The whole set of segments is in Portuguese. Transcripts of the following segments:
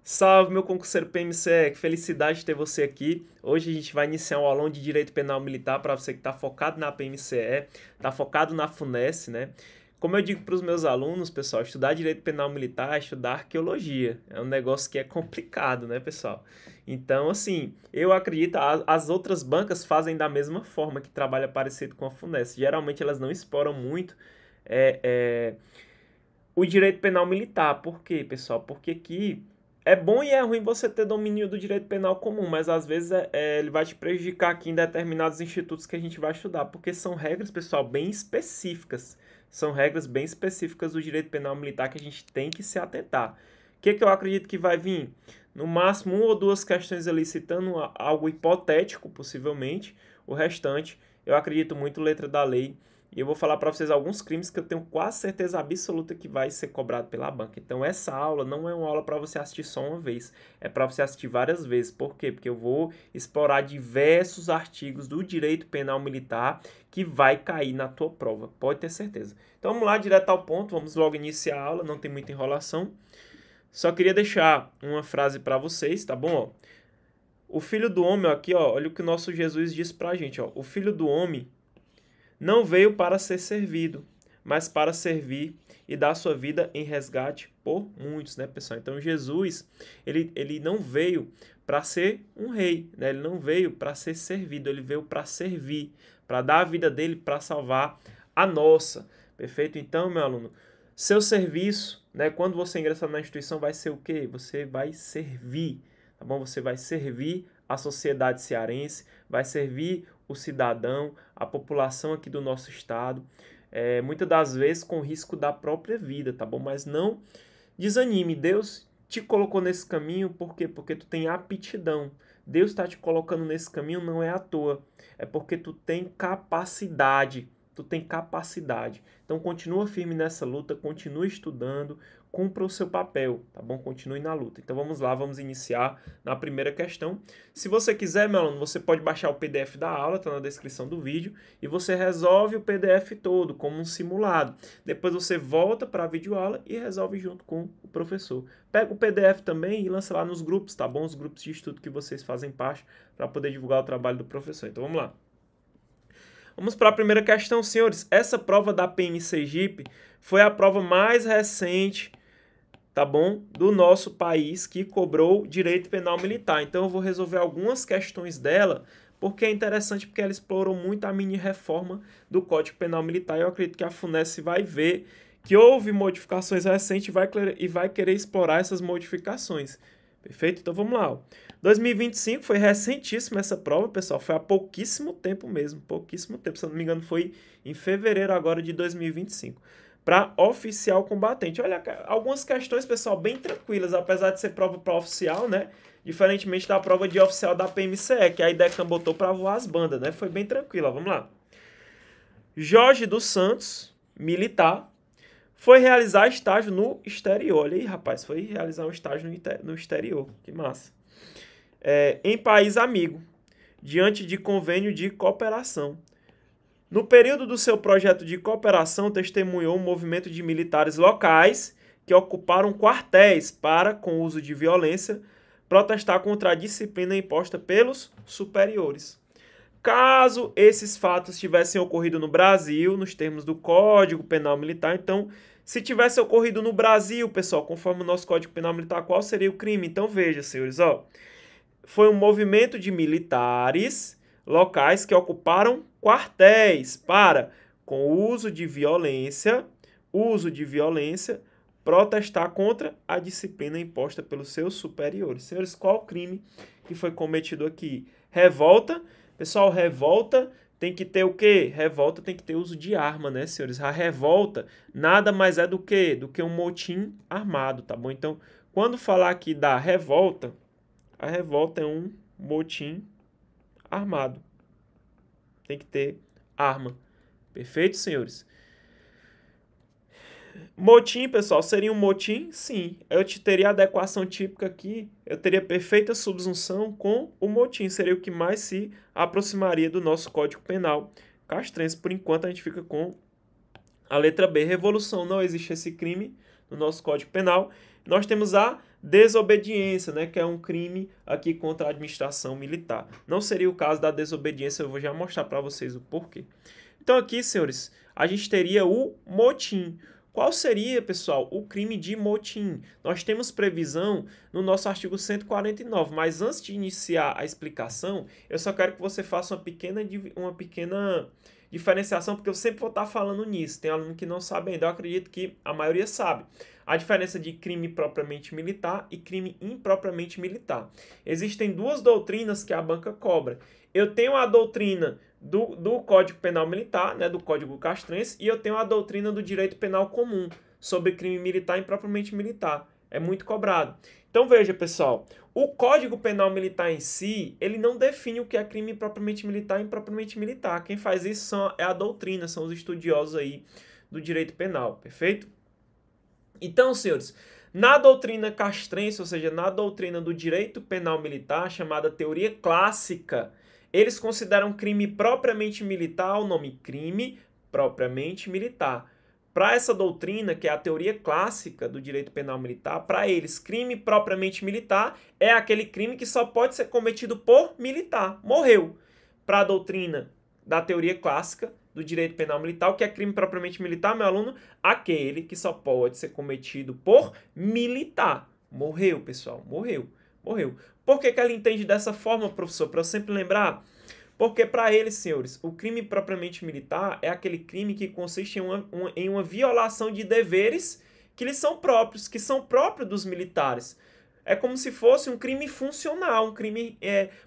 Salve, meu concurseiro PMCE, que felicidade ter você aqui. Hoje a gente vai iniciar um aulão de Direito Penal Militar para você que está focado na PMCE, está focado na FUNESC, né? Como eu digo para os meus alunos, pessoal, estudar Direito Penal Militar é estudar Arqueologia. É um negócio que é complicado, né, pessoal? Então, assim, eu acredito, as outras bancas fazem da mesma forma, que trabalha parecido com a FUNESC. Geralmente elas não exploram muito é, é, o Direito Penal Militar. Por quê, pessoal? Porque aqui é bom e é ruim você ter domínio do direito penal comum, mas às vezes ele vai te prejudicar aqui em determinados institutos que a gente vai estudar, porque são regras, pessoal, bem específicas. São regras bem específicas do direito penal militar que a gente tem que se atentar. O que eu acredito que vai vir? No máximo, uma ou duas questões ali citando algo hipotético, possivelmente. O restante, eu acredito muito letra da lei. E eu vou falar para vocês alguns crimes que eu tenho quase certeza absoluta que vai ser cobrado pela banca. Então essa aula não é uma aula para você assistir só uma vez, é para você assistir várias vezes. Por quê? Porque eu vou explorar diversos artigos do direito penal militar que vai cair na tua prova, pode ter certeza. Então vamos lá, direto ao ponto, vamos logo iniciar a aula, não tem muita enrolação. Só queria deixar uma frase para vocês, tá bom? Ó, o Filho do Homem, aqui, ó, olha o que o nosso Jesus disse pra gente, ó. O Filho do Homem não veio para ser servido, mas para servir e dar sua vida em resgate por muitos, né, pessoal? Então, Jesus, ele não veio para ser um rei, né? Ele não veio para ser servido, ele veio para servir, para dar a vida dele para salvar a nossa. Perfeito? Então, meu aluno, seu serviço, né, quando você ingressar na instituição, vai ser o quê? Você vai servir, tá bom? Você vai servir a sociedade cearense, vai servir o cidadão, a população aqui do nosso estado, muitas das vezes com risco da própria vida, tá bom? Mas não desanime, Deus te colocou nesse caminho, por quê? Porque tu tem aptidão. Deus está te colocando nesse caminho não é à toa, é porque tu tem capacidade. Tu tem capacidade. Então continua firme nessa luta, continue estudando, cumpra o seu papel, tá bom? Continue na luta. Então vamos lá, vamos iniciar na primeira questão. Se você quiser, meu aluno, você pode baixar o PDF da aula, tá na descrição do vídeo, e você resolve o PDF todo, como um simulado. Depois você volta para a videoaula e resolve junto com o professor. Pega o PDF também e lança lá nos grupos, tá bom? Os grupos de estudo que vocês fazem parte, para poder divulgar o trabalho do professor. Então vamos lá. Vamos para a primeira questão, senhores. Essa prova da PM Sergipe foi a prova mais recente, tá bom, do nosso país que cobrou direito penal militar. Então eu vou resolver algumas questões dela, porque é interessante, porque ela explorou muito a mini reforma do Código Penal Militar. Eu acredito que a FUNESC vai ver que houve modificações recentes e vai querer explorar essas modificações. Perfeito? Então vamos lá. 2025 foi recentíssima essa prova, pessoal. Foi há pouquíssimo tempo mesmo. Pouquíssimo tempo. Se eu não me engano, foi em fevereiro agora de 2025. Para oficial combatente. Olha, algumas questões, pessoal, bem tranquilas, apesar de ser prova para oficial, né? Diferentemente da prova de oficial da PMCE, que a IDECAM botou para voar as bandas, né? Foi bem tranquila. Vamos lá. Jorge dos Santos, militar, foi realizar estágio no exterior. Olha aí, rapaz, foi realizar um estágio no exterior. Que massa. Em país amigo, diante de convênio de cooperação. No período do seu projeto de cooperação, testemunhou um movimento de militares locais que ocuparam quartéis para, com uso de violência, protestar contra a disciplina imposta pelos superiores. Caso esses fatos tivessem ocorrido no Brasil, nos termos do Código Penal Militar, então, se tivesse ocorrido no Brasil, pessoal, conforme o nosso Código Penal Militar, qual seria o crime? Então, veja, senhores, ó, foi um movimento de militares locais que ocuparam quartéis para, com uso de violência, protestar contra a disciplina imposta pelos seus superiores. Senhores, qual o crime que foi cometido aqui? Revolta. Pessoal, revolta tem que ter o quê? Revolta tem que ter uso de arma, né, senhores? A revolta nada mais é do que um motim armado, tá bom? Então, quando falar aqui da revolta, a revolta é um motim armado. Tem que ter arma. Perfeito, senhores? Motim, pessoal, seria um motim? Sim. Eu teria a adequação típica aqui, eu teria perfeita subsunção com o motim. Seria o que mais se aproximaria do nosso Código Penal castrense. Por enquanto, a gente fica com a letra B. Revolução, não existe esse crime no nosso Código Penal. Nós temos a desobediência, né, que é um crime aqui contra a administração militar. Não seria o caso da desobediência, eu vou já mostrar para vocês o porquê. Então aqui, senhores, a gente teria o motim. Qual seria, pessoal, o crime de motim? Nós temos previsão no nosso artigo 149, mas antes de iniciar a explicação, eu só quero que você faça uma pequena diferenciação, porque eu sempre vou estar falando nisso. Tem aluno que não sabe ainda, eu acredito que a maioria sabe. A diferença de crime propriamente militar e crime impropriamente militar. Existem duas doutrinas que a banca cobra. Eu tenho a doutrina do Código Penal Militar, né, do Código Castrense, e eu tenho a doutrina do Direito Penal Comum sobre crime militar e impropriamente militar. É muito cobrado. Então veja, pessoal, o Código Penal Militar em si, ele não define o que é crime propriamente militar e impropriamente militar. Quem faz isso é a doutrina, são os estudiosos aí do direito penal, perfeito? Então, senhores, na doutrina castrense, ou seja, na doutrina do direito penal militar, chamada teoria clássica, eles consideram crime propriamente militar o nome crime propriamente militar. Para essa doutrina, que é a teoria clássica do direito penal militar, para eles, crime propriamente militar é aquele crime que só pode ser cometido por militar. Morreu. Para a doutrina da teoria clássica do direito penal militar, o que é crime propriamente militar, meu aluno? Aquele que só pode ser cometido por militar. Morreu, pessoal. Morreu. Morreu. Por que ela entende dessa forma, professor? Para eu sempre lembrar. Porque para eles, senhores, o crime propriamente militar é aquele crime que consiste em uma violação de deveres que lhes são próprios, que são próprios dos militares. É como se fosse um crime funcional, um crime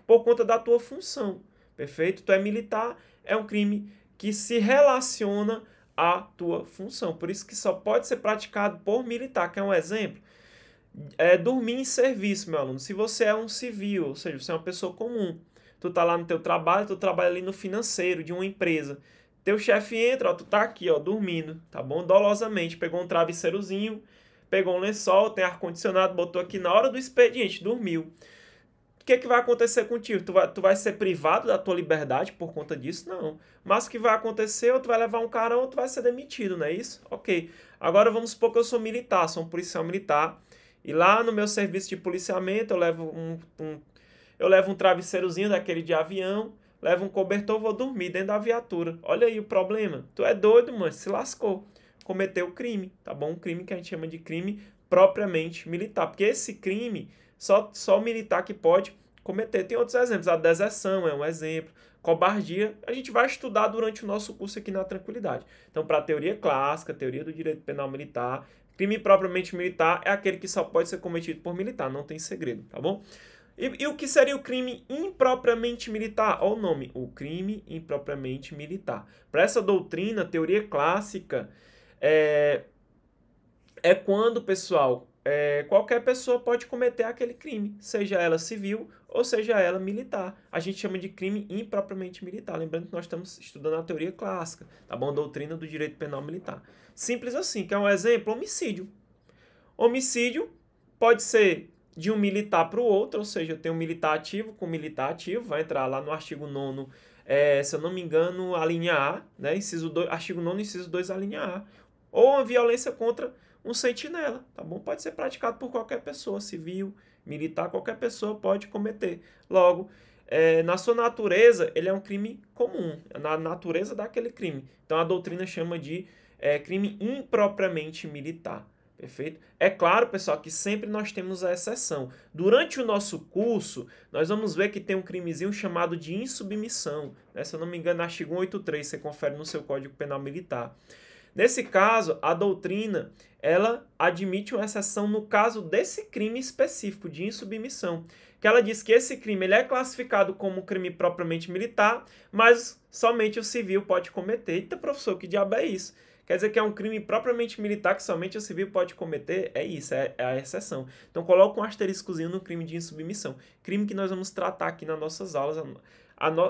por conta da tua função. Perfeito? Tu é militar, é um crime que se relaciona à tua função. Por isso que só pode ser praticado por militar. Quer um exemplo? Dormir em serviço, meu aluno. Se você é um civil, ou seja, você é uma pessoa comum, tu tá lá no teu trabalho, tu trabalha ali no financeiro de uma empresa. Teu chefe entra, ó, tu tá aqui, ó, dormindo, tá bom? Dolosamente, pegou um travesseirozinho, pegou um lençol, tem ar-condicionado, botou aqui na hora do expediente, dormiu. O que vai acontecer contigo? Tu vai ser privado da tua liberdade por conta disso? Não. Mas o que vai acontecer? Ou tu vai levar um carão ou tu vai ser demitido, não é isso? Ok. Agora vamos supor que eu sou militar, sou um policial militar. E lá no meu serviço de policiamento eu levo um travesseirozinho daquele de avião, levo um cobertor, vou dormir dentro da viatura. Olha aí o problema. Tu é doido, mano, se lascou. Cometeu crime, tá bom? Um crime que a gente chama de crime propriamente militar. Porque esse crime, só o militar que pode cometer. Tem outros exemplos, a deserção é um exemplo, cobardia, a gente vai estudar durante o nosso curso aqui na tranquilidade. Então, para a teoria clássica, teoria do direito penal militar, crime propriamente militar é aquele que só pode ser cometido por militar, não tem segredo, tá bom? E o que seria o crime impropriamente militar? Olha o nome, o crime impropriamente militar. Para essa doutrina, teoria clássica, é quando, pessoal, qualquer pessoa pode cometer aquele crime, seja ela civil ou seja ela militar. A gente chama de crime impropriamente militar. Lembrando que nós estamos estudando a teoria clássica, tá bom? A doutrina do direito penal militar. Simples assim, que é um exemplo, homicídio. Homicídio pode ser de um militar para o outro, ou seja, eu tenho um militar ativo com militar ativo, vai entrar lá no artigo 9º, se eu não me engano, a linha A, né? Artigo 9º, inciso 2, a linha A. Ou uma violência contra um sentinela, tá bom? Pode ser praticado por qualquer pessoa, civil, militar, qualquer pessoa pode cometer. Logo, na sua natureza, ele é um crime comum, na natureza daquele crime. Então, a doutrina chama de crime impropriamente militar. Perfeito? É claro, pessoal, que sempre nós temos a exceção. Durante o nosso curso, nós vamos ver que tem um crimezinho chamado de insubmissão. Né? Se eu não me engano, artigo 183, você confere no seu Código Penal Militar. Nesse caso, a doutrina, ela admite uma exceção no caso desse crime específico de insubmissão, que ela diz que esse crime ele é classificado como crime propriamente militar, mas somente o civil pode cometer. Eita, professor, que diabo é isso? Quer dizer que é um crime propriamente militar que somente o civil pode cometer? É isso, é a exceção. Então, coloca um asteriscozinho no crime de insubmissão. Crime que nós vamos tratar aqui nas nossas aulas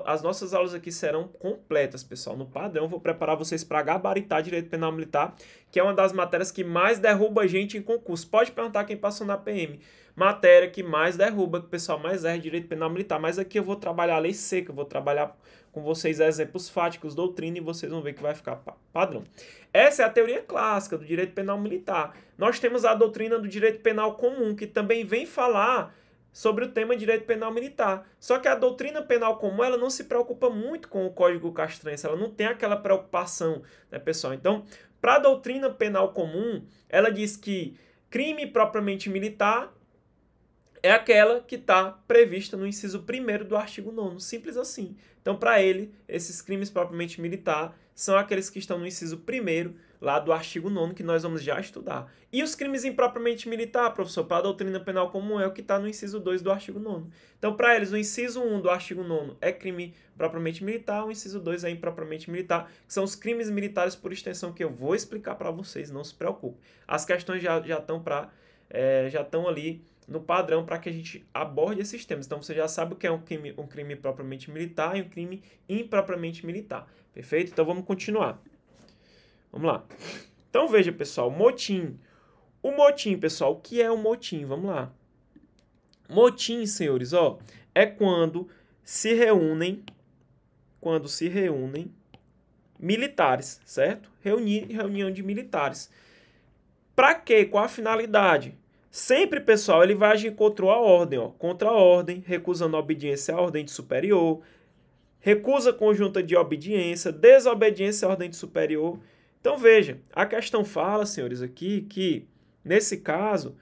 As nossas aulas aqui serão completas, pessoal. No padrão, vou preparar vocês para gabaritar Direito Penal Militar, que é uma das matérias que mais derruba a gente em concurso. Pode perguntar quem passou na PM. Matéria que mais derruba, que o pessoal mais erra, Direito Penal Militar. Mas aqui eu vou trabalhar a lei seca, vou trabalhar com vocês exemplos fáticos, doutrina, e vocês vão ver que vai ficar padrão. Essa é a teoria clássica do Direito Penal Militar. Nós temos a doutrina do Direito Penal Comum, que também vem falar sobre o tema Direito Penal Militar. Só que a doutrina penal comum, ela não se preocupa muito com o Código Castrense, ela não tem aquela preocupação, né, pessoal? Então, para a doutrina penal comum, ela diz que crime propriamente militar é aquela que está prevista no inciso 1º do artigo 9º, simples assim. Então, para ele, esses crimes propriamente militar são aqueles que estão no inciso 1º lá do artigo 9º, que nós vamos já estudar. E os crimes impropriamente militar, professor, para a doutrina penal comum é o que está no inciso 2 do artigo 9º. Então, para eles, o inciso 1 do artigo 9º é crime propriamente militar, o inciso 2 é impropriamente militar, que são os crimes militares por extensão que eu vou explicar para vocês, não se preocupe. As questões já estão ali no padrão para que a gente aborde esses temas. Então, você já sabe o que é um crime propriamente militar e um crime impropriamente militar. Perfeito? Então, vamos continuar. Vamos lá. Então, veja, pessoal, motim. O motim, pessoal, o que é o motim? Vamos lá. Motim, senhores, ó, é quando se reúnem militares, certo? Reunião de militares. Para quê? Qual a finalidade? Sempre, pessoal, ele vai agir contra a ordem, ó, contra a ordem, recusando a obediência à ordem de superior, recusa conjunta de obediência, desobediência à ordem de superior. Então, veja, a questão fala, senhores, aqui que, nesse caso,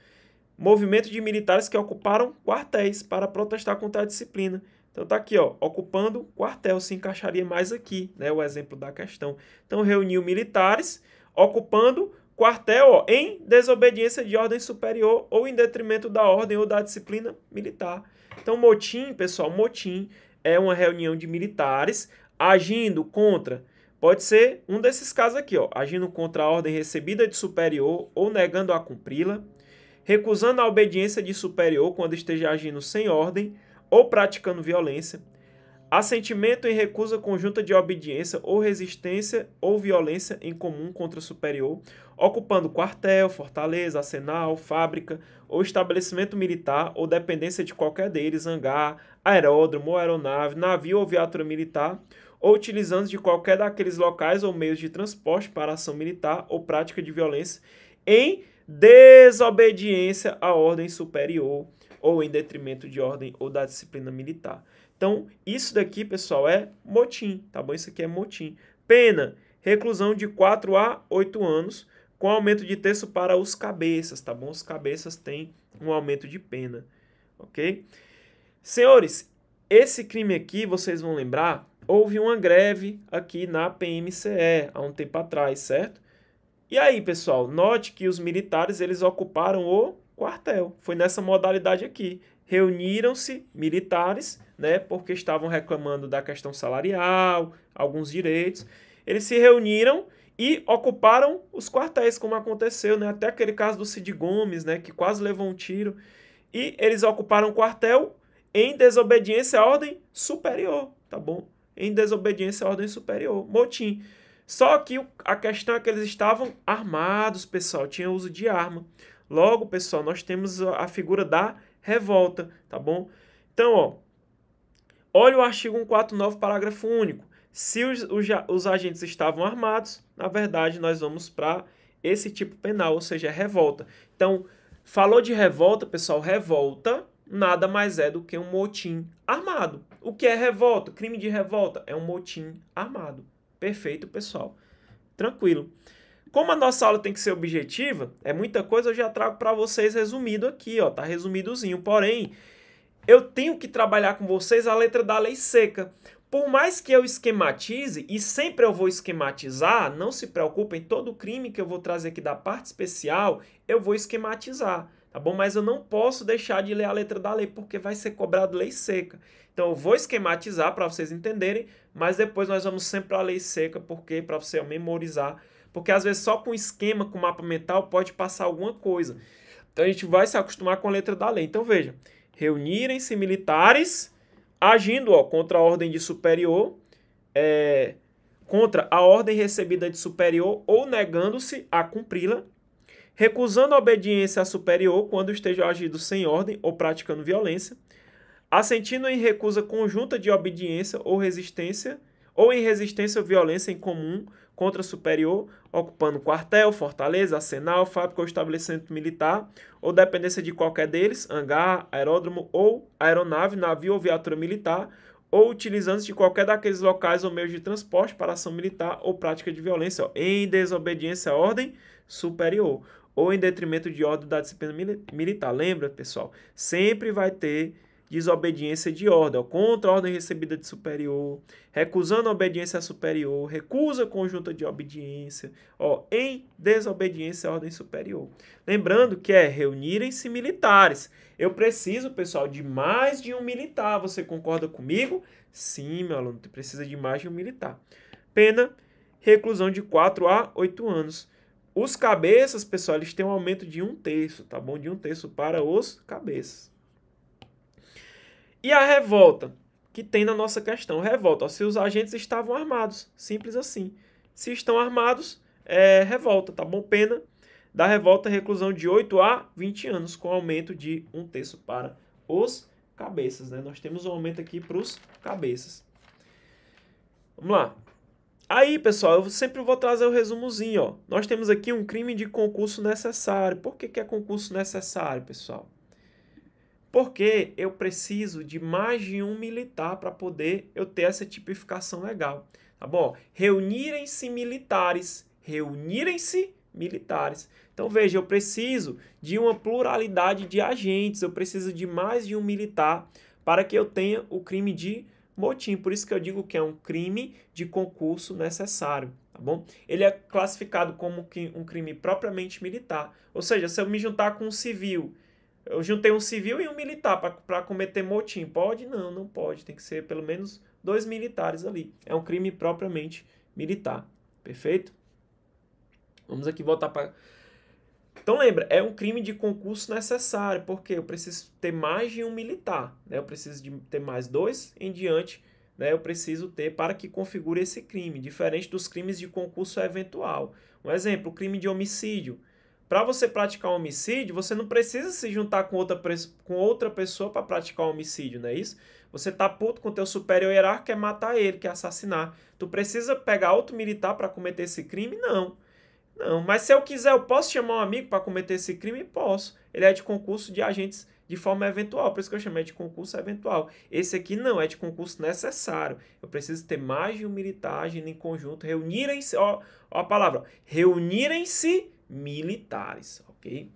movimento de militares que ocuparam quartéis para protestar contra a disciplina. Então, tá aqui, ó, ocupando quartel, se encaixaria mais aqui, né, o exemplo da questão. Então, reuniu militares ocupando quartel, ó, em desobediência de ordem superior ou em detrimento da ordem ou da disciplina militar. Então, motim, pessoal, motim é uma reunião de militares agindo contra, pode ser um desses casos aqui, ó, agindo contra a ordem recebida de superior ou negando a cumpri-la, recusando a obediência de superior quando esteja agindo sem ordem ou praticando violência, assentimento em recusa conjunta de obediência ou resistência ou violência em comum contra o superior, ocupando quartel, fortaleza, arsenal, fábrica ou estabelecimento militar ou dependência de qualquer deles, hangar, aeródromo ou aeronave, navio ou viatura militar, ou utilizando de qualquer daqueles locais ou meios de transporte para ação militar ou prática de violência em desobediência à ordem superior ou em detrimento de ordem ou da disciplina militar. Então, isso daqui, pessoal, é motim, tá bom? Isso aqui é motim. Pena, reclusão de 4 a 8 anos, com aumento de terço para os cabeças, tá bom? Os cabeças têm um aumento de pena, ok? Senhores, esse crime aqui, vocês vão lembrar, houve uma greve aqui na PMCE, há um tempo atrás, certo? E aí, pessoal, note que os militares, eles ocuparam o quartel. Foi nessa modalidade aqui. Reuniram-se militares, né, porque estavam reclamando da questão salarial, alguns direitos. Eles se reuniram e ocuparam os quartéis, como aconteceu, né, até aquele caso do Cid Gomes, né, que quase levou um tiro. E eles ocuparam o quartel em desobediência à ordem superior, tá bom? Em desobediência à ordem superior, motim. Só que a questão é que eles estavam armados, pessoal, tinha uso de arma. Logo, pessoal, nós temos a figura da revolta, tá bom? Então, ó, olha o artigo 149, parágrafo único. Se os agentes estavam armados, na verdade, nós vamos para esse tipo penal, ou seja, revolta. Então, falou de revolta, pessoal, revolta nada mais é do que um motim armado. O que é revolta? Crime de revolta é um motim armado. Perfeito, pessoal. Tranquilo. Como a nossa aula tem que ser objetiva, é muita coisa, eu já trago para vocês resumido aqui, ó, tá resumidozinho. Porém, eu tenho que trabalhar com vocês a letra da lei seca. Por mais que eu esquematize, e sempre eu vou esquematizar, não se preocupem, todo crime que eu vou trazer aqui da parte especial, eu vou esquematizar, tá bom? Mas eu não posso deixar de ler a letra da lei, porque vai ser cobrado lei seca. Então, eu vou esquematizar para vocês entenderem, mas depois nós vamos sempre para a lei seca, porque para você memorizar, porque às vezes só com esquema, com mapa mental, pode passar alguma coisa. Então, a gente vai se acostumar com a letra da lei. Então, veja, reunirem-se militares agindo contra a ordem de superior, contra a ordem recebida de superior ou negando-se a cumpri-la, recusando a obediência a superior quando esteja agindo sem ordem ou praticando violência, assentindo em recusa conjunta de obediência ou resistência, ou em resistência ou violência em comum contra superior, ocupando quartel, fortaleza, arsenal, fábrica ou estabelecimento militar, ou dependência de qualquer deles, hangar, aeródromo ou aeronave, navio ou viatura militar, ou utilizando-se de qualquer daqueles locais ou meios de transporte para ação militar ou prática de violência, em desobediência à ordem superior, ou em detrimento de ordem da disciplina militar. Lembra, pessoal? Sempre vai ter desobediência de ordem, contra a ordem recebida de superior, recusando a obediência a superior, recusa conjunta de obediência, em desobediência à ordem superior. Lembrando que reunirem-se militares. Eu preciso, pessoal, de mais de um militar. Você concorda comigo? Sim, meu aluno, tu precisa de mais de um militar. Pena, reclusão de 4 a 8 anos. Os cabeças, pessoal, eles têm um aumento de 1/3, tá bom? De 1/3 para os cabeças. E a revolta, que tem na nossa questão. Revolta, se os agentes estavam armados. Simples assim. Se estão armados, revolta, tá bom? Pena da revolta, reclusão de 8 a 20 anos, com aumento de 1/3 para os cabeças, né? Nós temos um aumento aqui para os cabeças. Vamos lá. Aí, pessoal, eu sempre vou trazer o resumozinho, ó. Nós temos aqui um crime de concurso necessário. Por que é concurso necessário, pessoal? Porque eu preciso de mais de um militar para poder eu ter essa tipificação legal, tá bom? Reunirem-se militares, reunirem-se militares. Então, veja, eu preciso de uma pluralidade de agentes, eu preciso de mais de um militar para que eu tenha o crime de motim. Por isso que eu digo que é um crime de concurso necessário, tá bom? Ele é classificado como um crime propriamente militar. Ou seja, se eu me juntar com um civil, eu juntei um civil e um militar para cometer motim. Pode? Não, não pode. Tem que ser pelo menos 2 militares ali. É um crime propriamente militar. Perfeito? Vamos aqui voltar para... Então lembra, é um crime de concurso necessário, porque eu preciso ter mais de um militar, né? Eu preciso de ter mais 2 em diante, né? Eu preciso ter para que configure esse crime, diferente dos crimes de concurso eventual. Um exemplo, o crime de homicídio. Para você praticar um homicídio, você não precisa se juntar com outra pessoa para praticar um homicídio, não é isso? Você tá puto com o teu superior hierárquico, quer matar ele, quer assassinar. Tu precisa pegar outro militar para cometer esse crime? Não. Não, mas se eu quiser, eu posso chamar um amigo para cometer esse crime? Posso. Ele é de concurso de agentes de forma eventual, por isso que eu chamei de concurso eventual. Esse aqui não, é de concurso necessário. Eu preciso ter mais de um militar agindo em conjunto, reunirem-se, ó a palavra, reunirem-se militares, ok?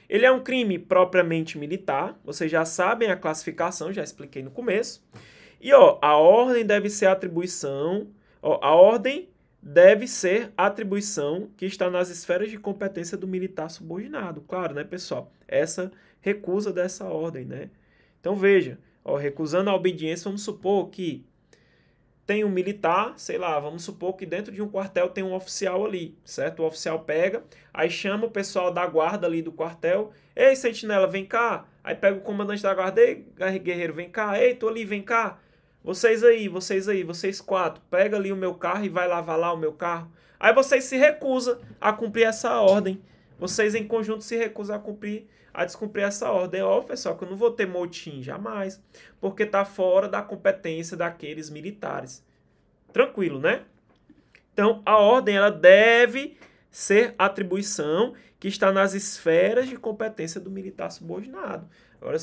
Ele é um crime propriamente militar, vocês já sabem a classificação, já expliquei no começo. E a ordem deve ser atribuição, a ordem deve ser atribuição que está nas esferas de competência do militar subordinado. Claro, né, pessoal? Essa recusa dessa ordem, né? Então, veja, recusando a obediência, vamos supor que tem um militar, sei lá, vamos supor que dentro de um quartel tem um oficial ali, certo? O oficial pega, aí chama o pessoal da guarda ali do quartel. Ei, sentinela, vem cá. Aí pega o comandante da guarda, ei, guerreiro, vem cá. Ei, tô ali, vem cá. Vocês aí, vocês 4, pega ali o meu carro e vai lavar lá o meu carro. Aí vocês se recusam a cumprir essa ordem. Vocês em conjunto se recusam a descumprir essa ordem. Pessoal, que eu não vou ter motim, jamais. Porque está fora da competência daqueles militares. Tranquilo, né? Então, a ordem ela deve ser atribuição que está nas esferas de competência do militar subordinado. Agora,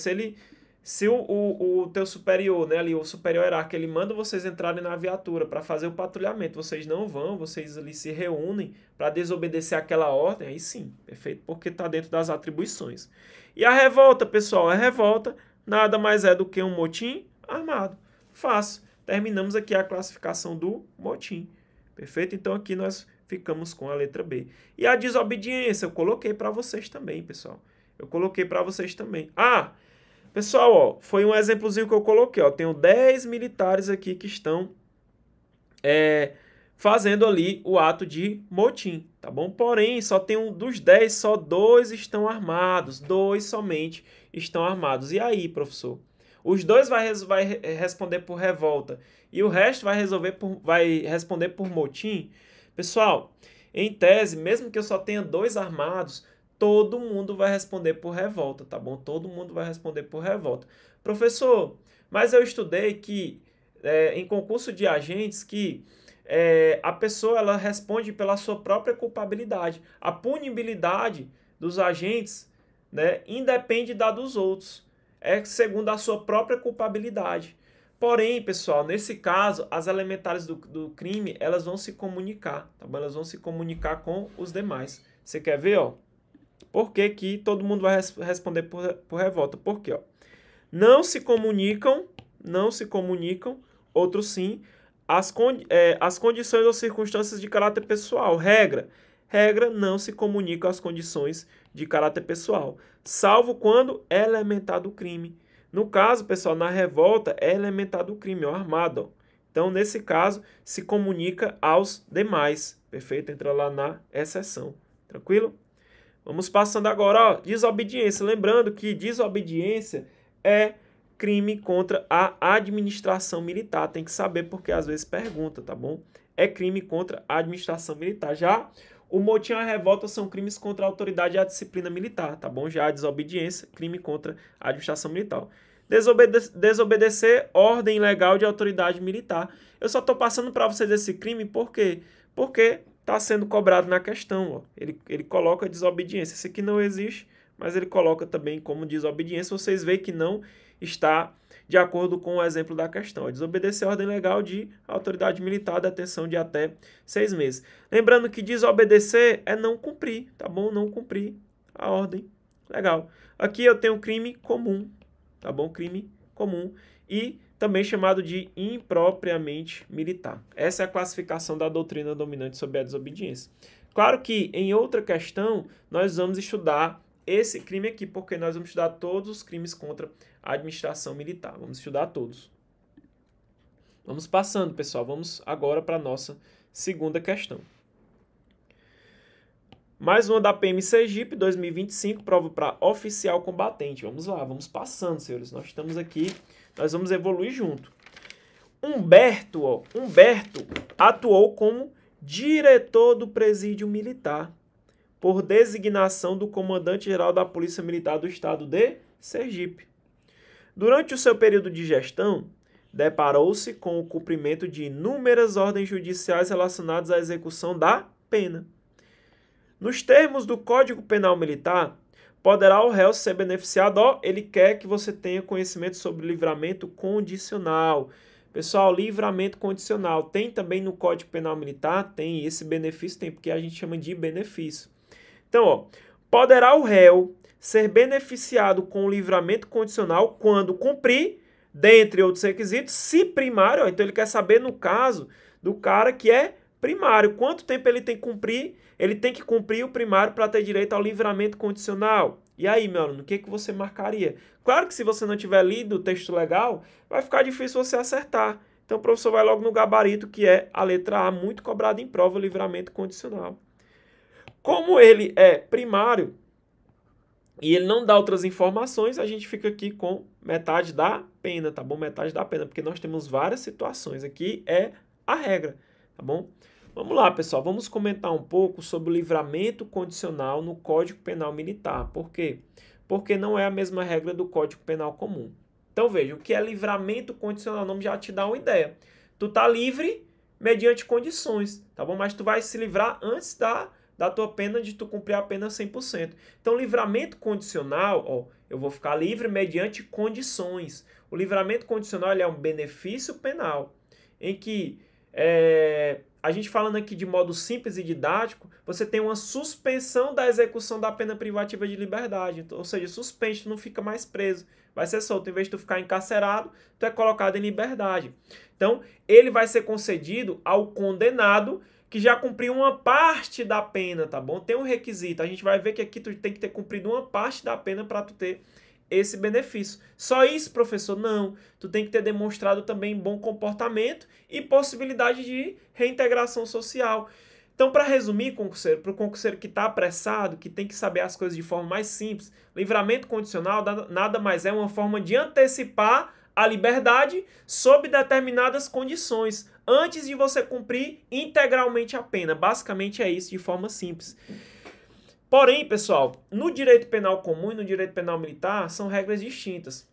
se o teu superior, né, ali, o superior hierárquico, ele manda vocês entrarem na viatura para fazer o patrulhamento, vocês não vão, vocês ali se reúnem para desobedecer aquela ordem, aí sim, perfeito? Porque está dentro das atribuições. E a revolta, pessoal, a revolta nada mais é do que um motim armado. Fácil. Terminamos aqui a classificação do motim. Perfeito? Então aqui nós ficamos com a letra B. E a desobediência, eu coloquei para vocês também, pessoal. Eu coloquei para vocês também. Pessoal, foi um exemplozinho que eu coloquei. Tenho 10 militares aqui que estão fazendo ali o ato de motim, tá bom? Porém, só tem dos 10, só 2 estão armados. 2 somente estão armados. E aí, professor? Os dois vai responder por revolta e o resto vai responder por motim. Pessoal, em tese, mesmo que eu só tenha 2 armados, todo mundo vai responder por revolta, tá bom? Todo mundo vai responder por revolta. Professor, mas eu estudei que em concurso de agentes que a pessoa ela responde pela sua própria culpabilidade. A punibilidade dos agentes, né, independe da dos outros. É segundo a sua própria culpabilidade. Porém, pessoal, nesse caso, as elementares do crime, elas vão se comunicar, tá bom? Elas vão se comunicar com os demais. Você quer ver, ó? Por que que todo mundo vai responder por revolta? Por quê, ó? Não se comunicam, outros sim, as condições ou circunstâncias de caráter pessoal. Regra, não se comunicam as condições de caráter pessoal, salvo quando é elementar do crime. No caso, pessoal, na revolta é elementar do crime, ó, armado. Ó. Então, nesse caso, se comunica aos demais. Perfeito? Entra lá na exceção. Tranquilo? Vamos passando agora, ó, desobediência. Lembrando que desobediência é crime contra a administração militar. Tem que saber porque às vezes pergunta, tá bom? É crime contra a administração militar. Já o motim e a revolta são crimes contra a autoridade e a disciplina militar, tá bom? Já a desobediência, crime contra a administração militar. Desobedecer ordem legal de autoridade militar. Eu só estou passando para vocês esse crime por quê? Porque está sendo cobrado na questão. Ó. Ele coloca desobediência. Esse aqui não existe, mas ele coloca também como desobediência. Vocês veem que não está de acordo com o exemplo da questão. Desobedecer a ordem legal de autoridade militar, detenção de até 6 meses. Lembrando que desobedecer é não cumprir, tá bom? Não cumprir a ordem. Legal. Aqui eu tenho crime comum, tá bom? Crime comum e também chamado de impropriamente militar. Essa é a classificação da doutrina dominante sobre a desobediência. Claro que em outra questão nós vamos estudar esse crime aqui, porque nós vamos estudar todos os crimes contra a administração militar. Vamos estudar todos. Vamos passando, pessoal. Vamos agora para a nossa segunda questão. Mais uma da PM Sergipe, 2025, prova para oficial combatente. Vamos lá, vamos passando, senhores. Nós estamos aqui, nós vamos evoluir junto. Humberto atuou como diretor do presídio militar, por designação do comandante-geral da Polícia Militar do Estado de Sergipe. Durante o seu período de gestão, deparou-se com o cumprimento de inúmeras ordens judiciais relacionadas à execução da pena. Nos termos do Código Penal Militar, poderá o réu ser beneficiado, ele quer que você tenha conhecimento sobre livramento condicional. Pessoal, livramento condicional, tem também no Código Penal Militar, tem esse benefício, tem porque a gente chama de benefício. Então, poderá o réu ser beneficiado com o livramento condicional quando cumprir, dentre outros requisitos, se primário, então ele quer saber no caso do cara que é primário, quanto tempo ele tem que cumprir, ele tem que cumprir o primário para ter direito ao livramento condicional. E aí, meu aluno, o que você marcaria? Claro que se você não tiver lido o texto legal, vai ficar difícil você acertar. Então o professor vai logo no gabarito, que é a letra A, muito cobrada em prova, livramento condicional. Como ele é primário e ele não dá outras informações, a gente fica aqui com metade da pena, tá bom? Metade da pena, porque nós temos várias situações. Aqui é a regra, tá bom? Vamos lá, pessoal, vamos comentar um pouco sobre o livramento condicional no Código Penal Militar. Por quê? Porque não é a mesma regra do Código Penal comum. Então, veja, o que é livramento condicional? O nome já te dá uma ideia. Tu tá livre mediante condições, tá bom? Mas tu vai se livrar antes da tua pena, de tu cumprir a pena 100%. Então, livramento condicional, ó, eu vou ficar livre mediante condições. O livramento condicional ele é um benefício penal, em que a gente falando aqui de modo simples e didático, você tem uma suspensão da execução da pena privativa de liberdade. Ou seja, suspende, tu não fica mais preso. Vai ser solto. Em vez de tu ficar encarcerado, tu é colocado em liberdade. Então, ele vai ser concedido ao condenado que já cumpriu uma parte da pena, tá bom? Tem um requisito. A gente vai ver que aqui tu tem que ter cumprido uma parte da pena para tu ter esse benefício. Só isso, professor? Não. Tu tem que ter demonstrado também bom comportamento e possibilidade de reintegração social. Então, para resumir, concurseiro, para o concurseiro que está apressado, que tem que saber as coisas de forma mais simples, livramento condicional nada mais é uma forma de antecipar a liberdade sob determinadas condições, antes de você cumprir integralmente a pena. Basicamente é isso, de forma simples. Porém, pessoal, no direito penal comum e no direito penal militar são regras distintas.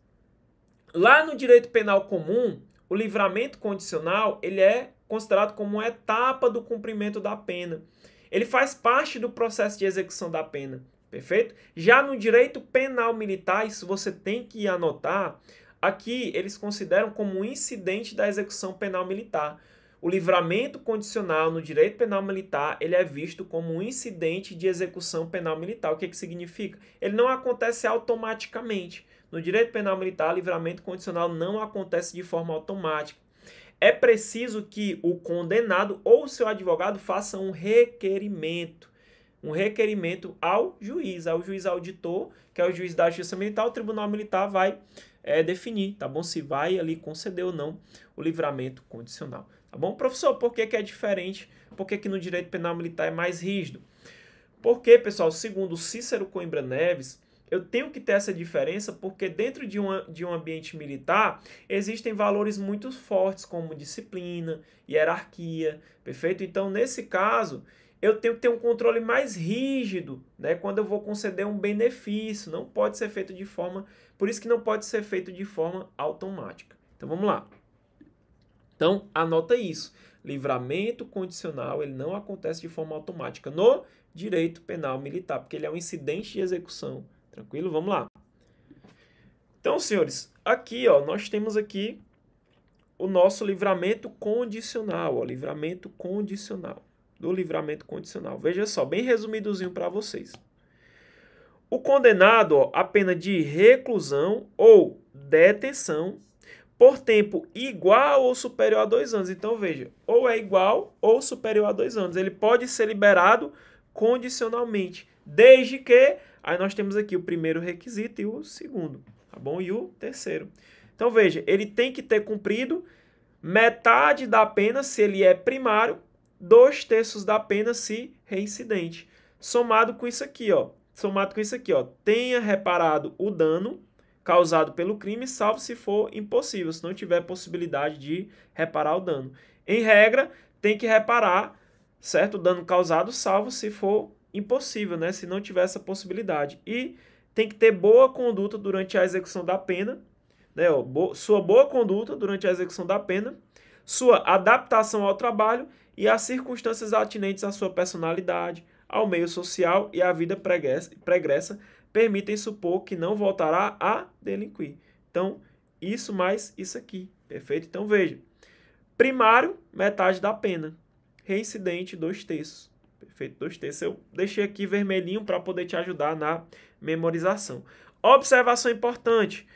Lá no direito penal comum, o livramento condicional ele é considerado como uma etapa do cumprimento da pena. Ele faz parte do processo de execução da pena, perfeito? Já no direito penal militar, isso você tem que anotar, aqui eles consideram como um incidente da execução penal militar. O livramento condicional no direito penal militar, ele é visto como um incidente de execução penal militar. O que significa? Ele não acontece automaticamente. No direito penal militar, livramento condicional não acontece de forma automática. É preciso que o condenado ou o seu advogado faça um requerimento ao juiz auditor, que é o juiz da Justiça Militar. O Tribunal Militar vai definir, tá bom? Se vai ali conceder ou não o livramento condicional, tá bom? Professor, por que é diferente? Por que no direito penal militar é mais rígido? Porque, pessoal, segundo Cícero Coimbra Neves, eu tenho que ter essa diferença porque dentro de um ambiente militar existem valores muito fortes como disciplina, hierarquia, perfeito? Então, nesse caso, eu tenho que ter um controle mais rígido, né? Quando eu vou conceder um benefício, não pode ser feito de forma... Por isso que não pode ser feito de forma automática. Então, vamos lá. Então, anota isso. Livramento condicional, ele não acontece de forma automática no direito penal militar, porque ele é um incidente de execução. Tranquilo? Vamos lá. Então, senhores, aqui, ó, nós temos aqui o nosso livramento condicional, ó, livramento condicional, do livramento condicional. Veja só, bem resumidozinho para vocês. O condenado, ó, a pena de reclusão ou detenção por tempo igual ou superior a 2 anos. Então, veja, ou é igual ou superior a 2 anos. Ele pode ser liberado condicionalmente, desde que... Aí nós temos aqui o primeiro requisito e o segundo, tá bom? E o terceiro. Então, veja, ele tem que ter cumprido metade da pena se ele é primário, 2/3 da pena se reincidente. Somado com isso aqui, ó. Tenha reparado o dano causado pelo crime, salvo se for impossível, se não tiver possibilidade de reparar o dano. Em regra, tem que reparar, certo? O dano causado, salvo se for impossível, né? Se não tiver essa possibilidade. E tem que ter boa conduta durante a execução da pena, né? Sua boa conduta durante a execução da pena, sua adaptação ao trabalho e as circunstâncias atinentes à sua personalidade, ao meio social e à vida pregressa permitem supor que não voltará a delinquir. Então, isso mais isso aqui, perfeito? Então, veja, primário, metade da pena, reincidente, 2/3. Perfeito, 2/3. Eu deixei aqui vermelhinho para poder te ajudar na memorização. Observação importante.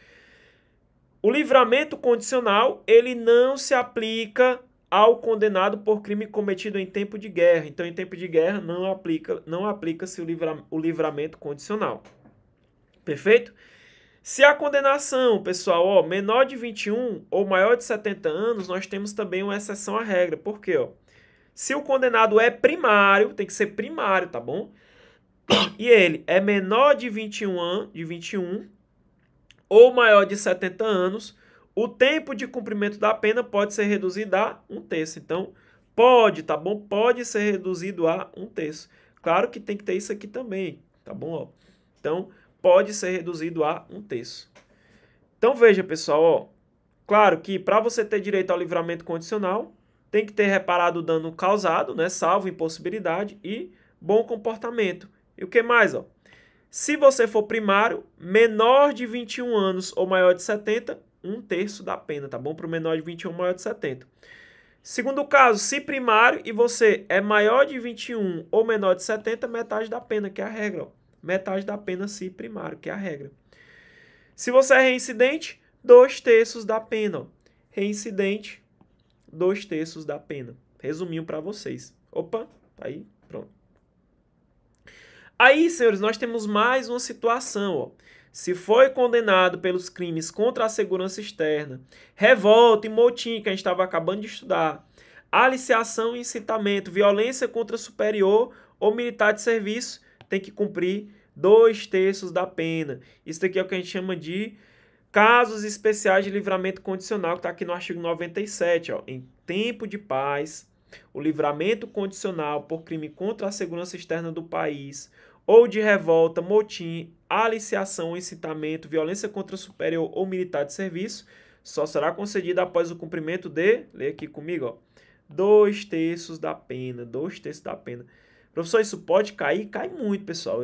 O livramento condicional, ele não se aplica ao condenado por crime cometido em tempo de guerra. Então, em tempo de guerra, não aplica-se o livramento condicional. Perfeito? Se a condenação, pessoal, ó, menor de 21 ou maior de 70 anos, nós temos também uma exceção à regra. Por quê? Ó? Se o condenado é primário, tem que ser primário, tá bom? E ele é menor de 21 ou maior de 70 anos, o tempo de cumprimento da pena pode ser reduzido a 1/3. Então, pode, tá bom? Pode ser reduzido a 1/3. Claro que tem que ter isso aqui também, tá bom? Ó. Então, pode ser reduzido a 1/3. Então, veja, pessoal, ó. Claro que para você ter direito ao livramento condicional, tem que ter reparado o dano causado, né? Salvo impossibilidade e bom comportamento. E o que mais, ó? Se você for primário, menor de 21 anos ou maior de 70, 1/3 da pena, tá bom? Para o menor de 21 ou maior de 70. Segundo caso, se primário e você é maior de 21 ou menor de 70, metade da pena, que é a regra, ó. Metade da pena se primário, que é a regra. Se você é reincidente, 2/3 da pena, ó. Reincidente, 2/3 da pena. Resuminho para vocês. Opa, aí, pronto. Aí, senhores, nós temos mais uma situação, ó. Se foi condenado pelos crimes contra a segurança externa, revolta e motim, que a gente estava acabando de estudar, aliciação e incitamento, violência contra superior ou militar de serviço, tem que cumprir 2/3 da pena. Isso daqui é o que a gente chama de casos especiais de livramento condicional, que está aqui no artigo 97. Ó. Em tempo de paz, o livramento condicional por crime contra a segurança externa do país, ou de revolta, motim, aliciação ou incitamento, violência contra superior ou militar de serviço, só será concedida após o cumprimento de, lê aqui comigo, ó, 2/3 da pena, 2/3 da pena. Professor, isso pode cair? Cai muito, pessoal.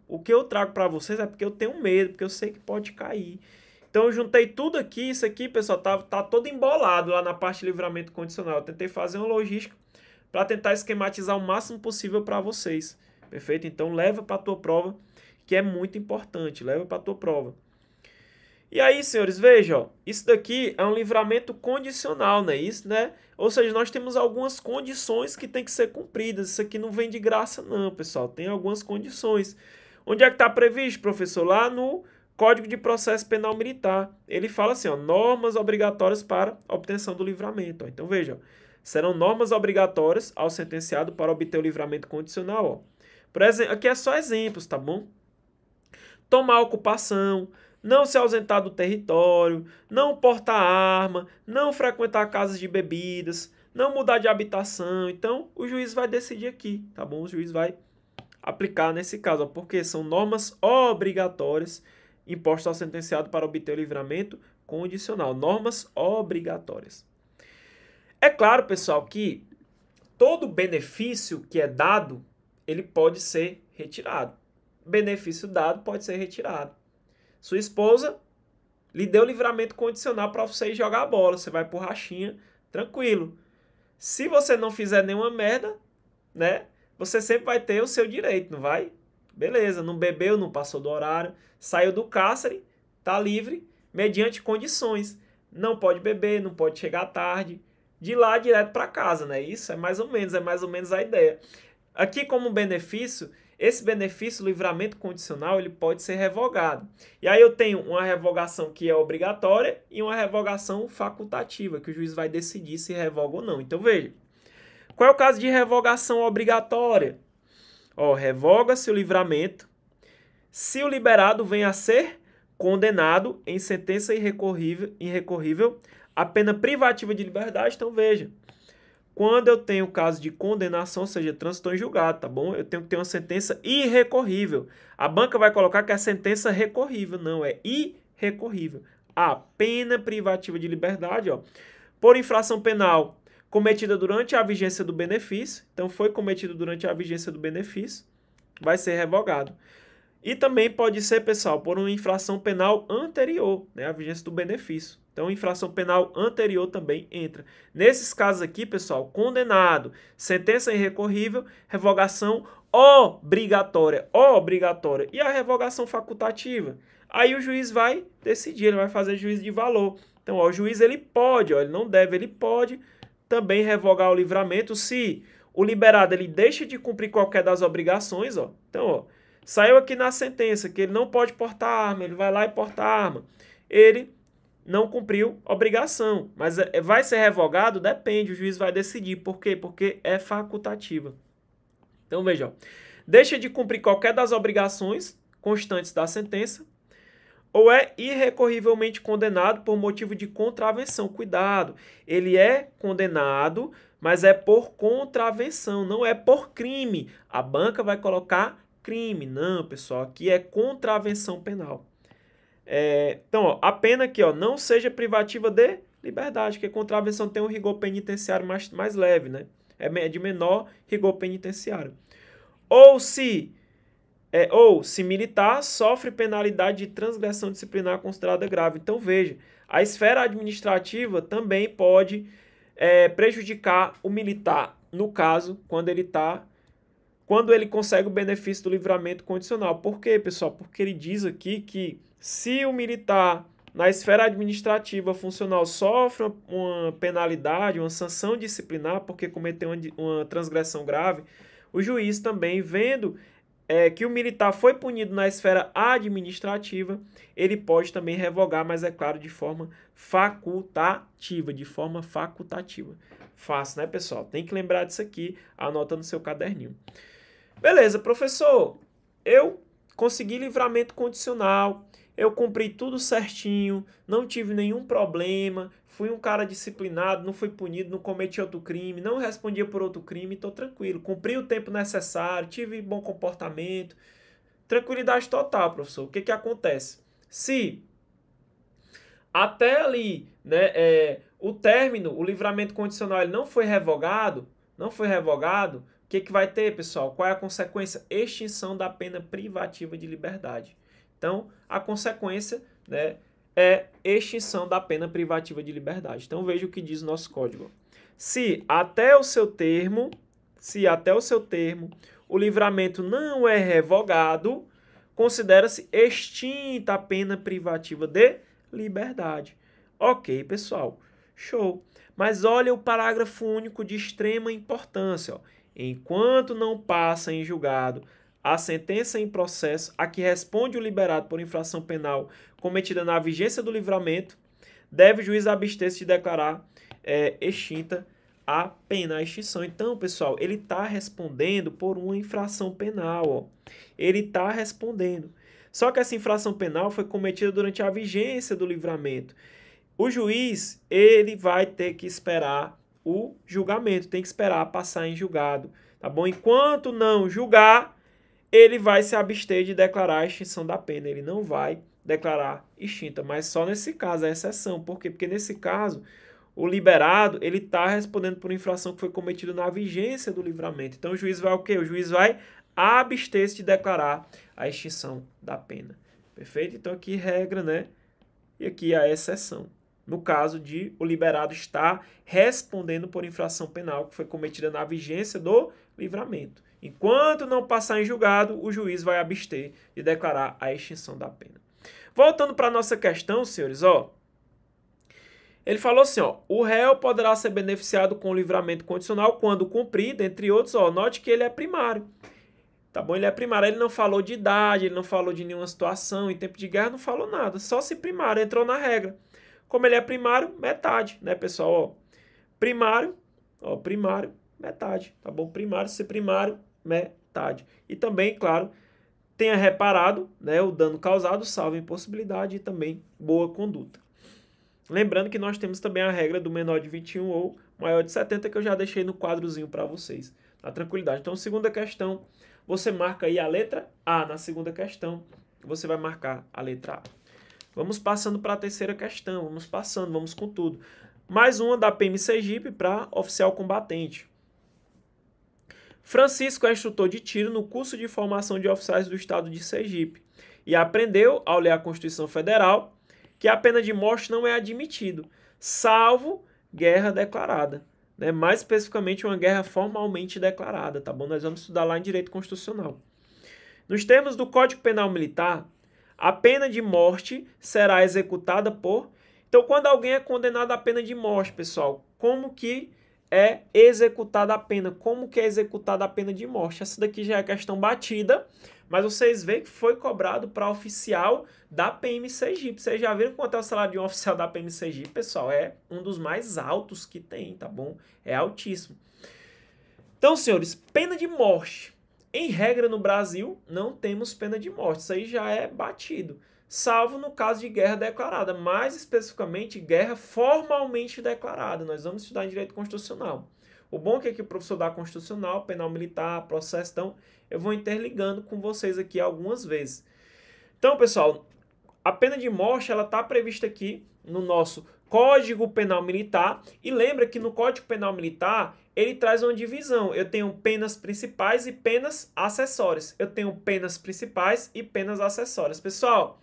O que eu trago para vocês é porque eu tenho medo, porque eu sei que pode cair. Então eu juntei tudo aqui, isso aqui, pessoal, tá todo embolado lá na parte de livramento condicional. Eu tentei fazer uma logística para tentar esquematizar o máximo possível para vocês. Perfeito? Então leva para a tua prova, que é muito importante. Leva para a tua prova. E aí, senhores, vejam, ó, isso daqui é um livramento condicional, não é isso, né? Ou seja, nós temos algumas condições que tem que ser cumpridas. Isso aqui não vem de graça, não, pessoal. Tem algumas condições. Onde é que está previsto, professor? Lá no Código de Processo Penal Militar. Ele fala assim, ó, normas obrigatórias para obtenção do livramento. Ó. Então, veja, serão normas obrigatórias ao sentenciado para obter o livramento condicional. Ó. Por exemplo, aqui é só exemplos, tá bom? Tomar ocupação, não se ausentar do território, não portar arma, não frequentar casas de bebidas, não mudar de habitação. Então, o juiz vai decidir aqui, tá bom? O juiz vai aplicar nesse caso, ó, porque são normas obrigatórias impostas ao sentenciado para obter o livramento condicional. Normas obrigatórias. É claro, pessoal, que todo benefício que é dado, ele pode ser retirado. Benefício dado pode ser retirado. Sua esposa lhe deu livramento condicional para você ir jogar a bola. Você vai por rachinha, tranquilo. Se você não fizer nenhuma merda, né? Você sempre vai ter o seu direito, não vai? Beleza, não bebeu, não passou do horário, saiu do cárcere, tá livre, mediante condições. Não pode beber, não pode chegar tarde, de lá direto para casa, né? Isso é mais ou menos a ideia. Aqui como benefício, esse benefício, livramento condicional, ele pode ser revogado. E aí eu tenho uma revogação que é obrigatória e uma revogação facultativa, que o juiz vai decidir se revoga ou não. Então veja, qual é o caso de revogação obrigatória? Ó, revoga-se o livramento se o liberado vem a ser condenado em sentença irrecorrível a pena privativa de liberdade. Então veja, quando eu tenho caso de condenação, ou seja, trânsito em julgado, tá bom? Eu tenho que ter uma sentença irrecorrível. A banca vai colocar que é sentença recorrível. Não, é irrecorrível. A pena privativa de liberdade, ó, por infração penal cometida durante a vigência do benefício. Então, foi cometido durante a vigência do benefício, vai ser revogado. E também pode ser, pessoal, por uma infração penal anterior, né, à vigência do benefício. Então, infração penal anterior também entra. Nesses casos aqui, pessoal, condenado, sentença irrecorrível, revogação obrigatória. E a revogação facultativa? Aí o juiz vai decidir, ele vai fazer juízo de valor. Então, ó, o juiz ele pode, ó, ele não deve, ele pode também revogar o livramento se o liberado ele deixa de cumprir qualquer das obrigações. Ó. Então, ó, saiu aqui na sentença que ele não pode portar arma, ele vai lá e porta arma. Ele não cumpriu obrigação, mas vai ser revogado? Depende, o juiz vai decidir. Por quê? Porque é facultativa. Então, veja, ó, deixa de cumprir qualquer das obrigações constantes da sentença ou é irrecorrivelmente condenado por motivo de contravenção. Cuidado, ele é condenado, mas é por contravenção, não é por crime. A banca vai colocar crime. Não, pessoal, aqui é contravenção penal. Então, ó, a pena aqui, ó, não seja privativa de liberdade, porque contravenção tem um rigor penitenciário mais leve, né? É de menor rigor penitenciário. Ou se militar sofre penalidade de transgressão disciplinar considerada grave. Então, veja, a esfera administrativa também pode prejudicar o militar, no caso, quando ele consegue o benefício do livramento condicional. Por quê, pessoal? Porque ele diz aqui que se o militar, na esfera administrativa funcional, sofre uma penalidade, uma sanção disciplinar porque cometeu uma transgressão grave, o juiz também, vendo que o militar foi punido na esfera administrativa, ele pode também revogar, mas é claro, de forma facultativa, Fácil, né, pessoal? Tem que lembrar disso aqui, anota no seu caderninho. Beleza, professor, eu consegui livramento condicional, eu cumpri tudo certinho, não tive nenhum problema, fui um cara disciplinado, não fui punido, não cometi outro crime, não respondia por outro crime, estou tranquilo. Cumpri o tempo necessário, tive bom comportamento, tranquilidade total, professor. O que que acontece? Se até ali, né, o término, o livramento condicional, ele não foi revogado, o que que vai ter, pessoal? Qual é a consequência? Extinção da pena privativa de liberdade. Então, a consequência, né, é extinção da pena privativa de liberdade. Então, veja o que diz o nosso código. Se até o seu termo, o livramento não é revogado, considera-se extinta a pena privativa de liberdade. Ok, pessoal. Show. Mas olha o parágrafo único de extrema importância. Ó. Enquanto não passa em julgado a sentença em processo a que responde o liberado por infração penal cometida na vigência do livramento, deve o juiz abster-se de declarar extinta a pena, a extinção. Então, pessoal, ele está respondendo por uma infração penal. Ó. Ele está respondendo. Só que essa infração penal foi cometida durante a vigência do livramento. O juiz, ele vai ter que esperar o julgamento, tem que esperar passar em julgado, tá bom? Enquanto não julgar, ele vai se abster de declarar a extinção da pena, ele não vai declarar extinta, mas só nesse caso, é exceção. Por quê? Porque nesse caso, o liberado, ele está respondendo por infração que foi cometida na vigência do livramento. Então, o juiz vai o quê? O juiz vai abster-se de declarar a extinção da pena. Perfeito? Então, aqui regra, né? E aqui a exceção. No caso de o liberado estar respondendo por infração penal que foi cometida na vigência do livramento. Enquanto não passar em julgado, o juiz vai abster de declarar a extinção da pena. Voltando para a nossa questão, senhores, ó. Ele falou assim, ó, o réu poderá ser beneficiado com o livramento condicional quando cumprido, entre outros, ó, note que ele é primário. Tá bom? Ele é primário, ele não falou de idade, ele não falou de nenhuma situação, em tempo de guerra não falou nada, só se primário, entrou na regra. Como ele é primário, metade, né, pessoal? Ó, primário, metade, tá bom? Primário, se primário, metade. E também, claro, tenha reparado, né, o dano causado, salvo impossibilidade e também boa conduta. Lembrando que nós temos também a regra do menor de 21 ou maior de 70, que eu já deixei no quadrozinho para vocês, na tranquilidade. Então, segunda questão, você marca aí a letra A. Na segunda questão, você vai marcar a letra A. Vamos passando para a terceira questão, vamos com tudo. Mais uma da PM Sergipe para oficial combatente. Francisco é instrutor de tiro no curso de formação de oficiais do estado de Sergipe e aprendeu, ao ler a Constituição Federal, que a pena de morte não é admitido, salvo guerra declarada. Né? Mais especificamente, uma guerra formalmente declarada, tá bom? Nós vamos estudar lá em Direito Constitucional. Nos termos do Código Penal Militar, a pena de morte será executada por... Então, quando alguém é condenado à pena de morte, pessoal, como que é executada a pena? Como que é executada a pena de morte? Essa daqui já é questão batida, mas vocês veem que foi cobrado para oficial da PM Sergipe. Vocês já viram quanto é o salário de um oficial da PM Sergipe, pessoal? É um dos mais altos que tem, tá bom? É altíssimo. Então, senhores, pena de morte. Em regra, no Brasil, não temos pena de morte. Isso aí já é batido. Salvo no caso de guerra declarada. Mais especificamente, guerra formalmente declarada. Nós vamos estudar em Direito Constitucional. O bom é que o professor da Constitucional, Penal Militar, Processo, então, eu vou interligando com vocês aqui algumas vezes. Então, pessoal, a pena de morte, ela está prevista aqui no nosso Código Penal Militar. E lembra que no Código Penal Militar, ele traz uma divisão. Eu tenho penas principais e penas acessórias. Eu tenho penas principais e penas acessórias. Pessoal,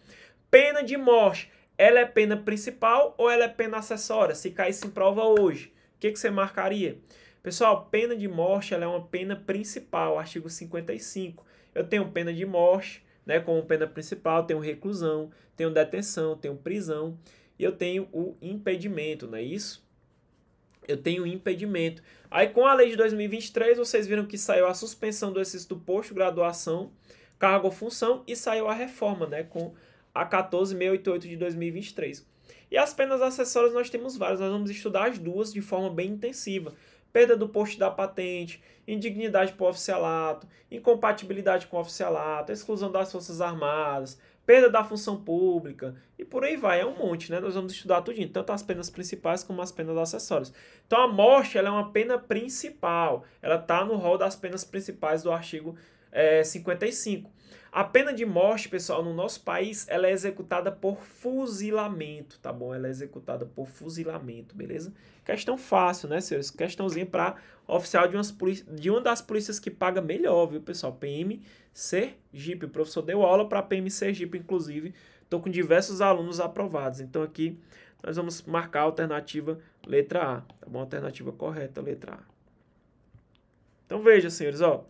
pena de morte, ela é pena principal ou ela é pena acessória? Se caísse em prova hoje, o que você marcaria? Pessoal, pena de morte, ela é uma pena principal, artigo 55. Eu tenho pena de morte, né, como pena principal, tenho reclusão, tenho detenção, tenho prisão e eu tenho o impedimento, não é isso? eu tenho impedimento. Aí com a lei de 2023, vocês viram que saiu a suspensão do exercício do posto, graduação, cargo ou função, e saiu a reforma, né, com a 14.688 de 2023. E as penas acessórias nós temos várias, nós vamos estudar as duas de forma bem intensiva. Perda do posto da patente, indignidade por oficialato, incompatibilidade com o oficialato, exclusão das Forças Armadas, perda da função pública, e por aí vai, é um monte, né? Nós vamos estudar tudinho, tanto as penas principais como as penas acessórias. Então a morte, ela é uma pena principal, ela está no rol das penas principais do artigo 55. A pena de morte, pessoal, no nosso país, ela é executada por fuzilamento, tá bom? Ela é executada por fuzilamento, beleza? Questão fácil, né, senhores? Questãozinha para oficial de uma das polícias que paga melhor, viu, pessoal? PM Sergipe. O professor deu aula para PM Sergipe, inclusive. Estou com diversos alunos aprovados. Então, aqui, nós vamos marcar a alternativa letra A, tá bom? Alternativa correta, letra A. Então, veja, senhores, ó.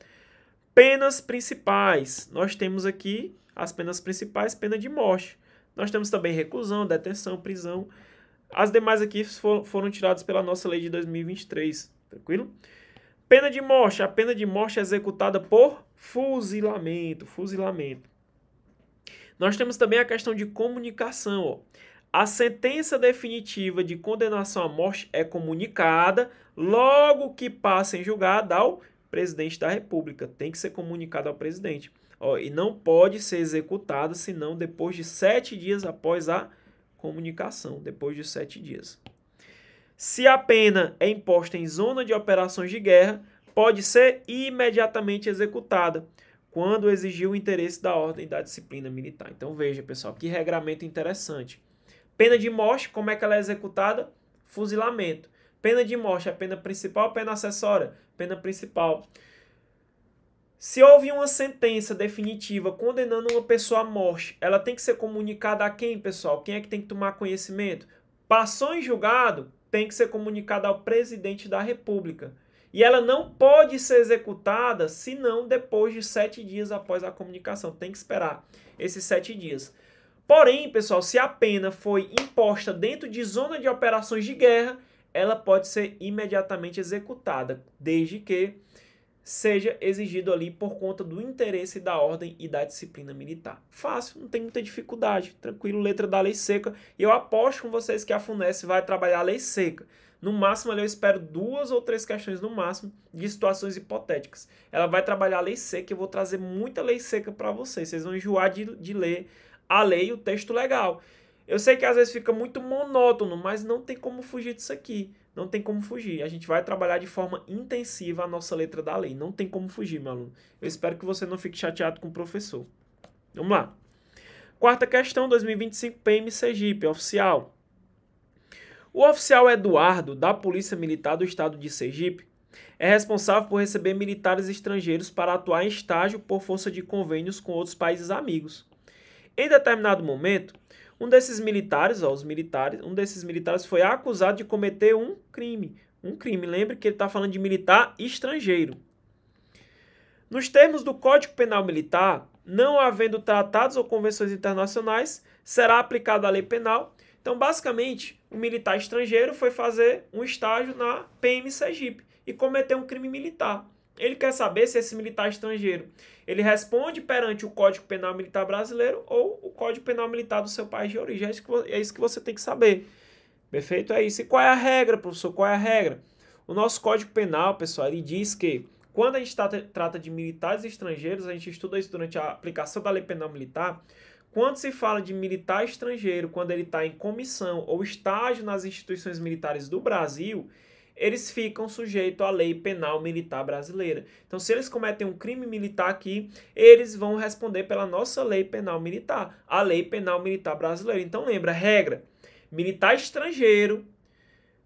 Penas principais. Nós temos aqui as penas principais, pena de morte. Nós temos também reclusão, detenção, prisão. As demais aqui foram tiradas pela nossa lei de 2023. Tranquilo? Pena de morte. A pena de morte é executada por fuzilamento. Fuzilamento. Nós temos também a questão de comunicação. Ó. A sentença definitiva de condenação à morte é comunicada logo que passa em julgado ao presidente da República. Tem que ser comunicado ao presidente. Ó, e não pode ser executada senão depois de 7 dias após a comunicação. Depois de 7 dias. Se a pena é imposta em zona de operações de guerra, pode ser imediatamente executada quando exigir o interesse da ordem e da disciplina militar. Então veja, pessoal, que regramento interessante. Pena de morte, como é que ela é executada? Fuzilamento. Pena de morte, a pena principal ou pena acessória? Pena principal. Se houve uma sentença definitiva condenando uma pessoa à morte, ela tem que ser comunicada a quem, pessoal? Quem é que tem que tomar conhecimento? Passou em julgado, tem que ser comunicada ao presidente da República. E ela não pode ser executada senão depois de 7 dias após a comunicação. Tem que esperar esses 7 dias. Porém, pessoal, se a pena foi imposta dentro de zona de operações de guerra, ela pode ser imediatamente executada, desde que seja exigido ali por conta do interesse da ordem e da disciplina militar. Fácil, não tem muita dificuldade, tranquilo, letra da lei seca. E eu aposto com vocês que a FUNESS vai trabalhar a lei seca. No máximo, ali eu espero 2 ou 3 questões no máximo de situações hipotéticas. Ela vai trabalhar a lei seca e eu vou trazer muita lei seca para vocês. Vocês vão enjoar de ler a lei e o texto legal. Eu sei que às vezes fica muito monótono, mas não tem como fugir disso aqui. Não tem como fugir. A gente vai trabalhar de forma intensiva a nossa letra da lei. Não tem como fugir, meu aluno. Eu espero que você não fique chateado com o professor. Vamos lá. Quarta questão, 2025, PM Sergipe, oficial. O oficial Eduardo, da Polícia Militar do Estado de Sergipe, é responsável por receber militares estrangeiros para atuar em estágio por força de convênios com outros países amigos. Em determinado momento, um desses militares foi acusado de cometer um crime. Lembre que ele está falando de militar estrangeiro. Nos termos do Código Penal Militar, não havendo tratados ou convenções internacionais, será aplicada a lei penal. Então, basicamente, o militar estrangeiro foi fazer um estágio na PM Sergipe e cometeu um crime militar. Ele quer saber se esse militar estrangeiro ele responde perante o Código Penal Militar brasileiro ou o Código Penal Militar do seu país de origem. É isso que você tem que saber. Perfeito? É isso. E qual é a regra, professor? Qual é a regra? O nosso Código Penal, pessoal, ele diz que quando a gente trata de militares estrangeiros, a gente estuda isso durante a aplicação da Lei Penal Militar. Quando se fala de militar estrangeiro, quando ele está em comissão ou estágio nas instituições militares do Brasil, eles ficam sujeitos à lei penal militar brasileira. Então, se eles cometem um crime militar aqui, eles vão responder pela nossa lei penal militar, a lei penal militar brasileira. Então, lembra, regra, militar estrangeiro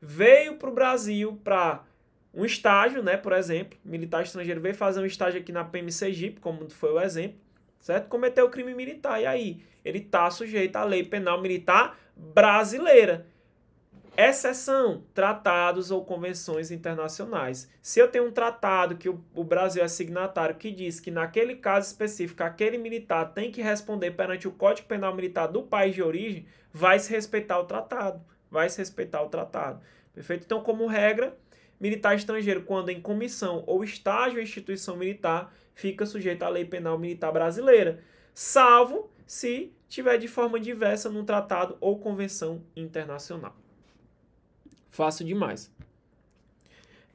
veio para o Brasil para um estágio, né, por exemplo, militar estrangeiro veio fazer um estágio aqui na PM Sergipe, como foi o exemplo, certo? Cometeu crime militar, e aí? Ele está sujeito à lei penal militar brasileira. Exceção, tratados ou convenções internacionais. Se eu tenho um tratado que o Brasil é signatário que diz que naquele caso específico aquele militar tem que responder perante o Código Penal Militar do país de origem, vai se respeitar o tratado. Vai se respeitar o tratado. Perfeito? Então, como regra, militar estrangeiro, quando em comissão ou estágio em instituição militar, fica sujeito à lei penal militar brasileira, salvo se tiver de forma diversa num tratado ou convenção internacional. Fácil demais.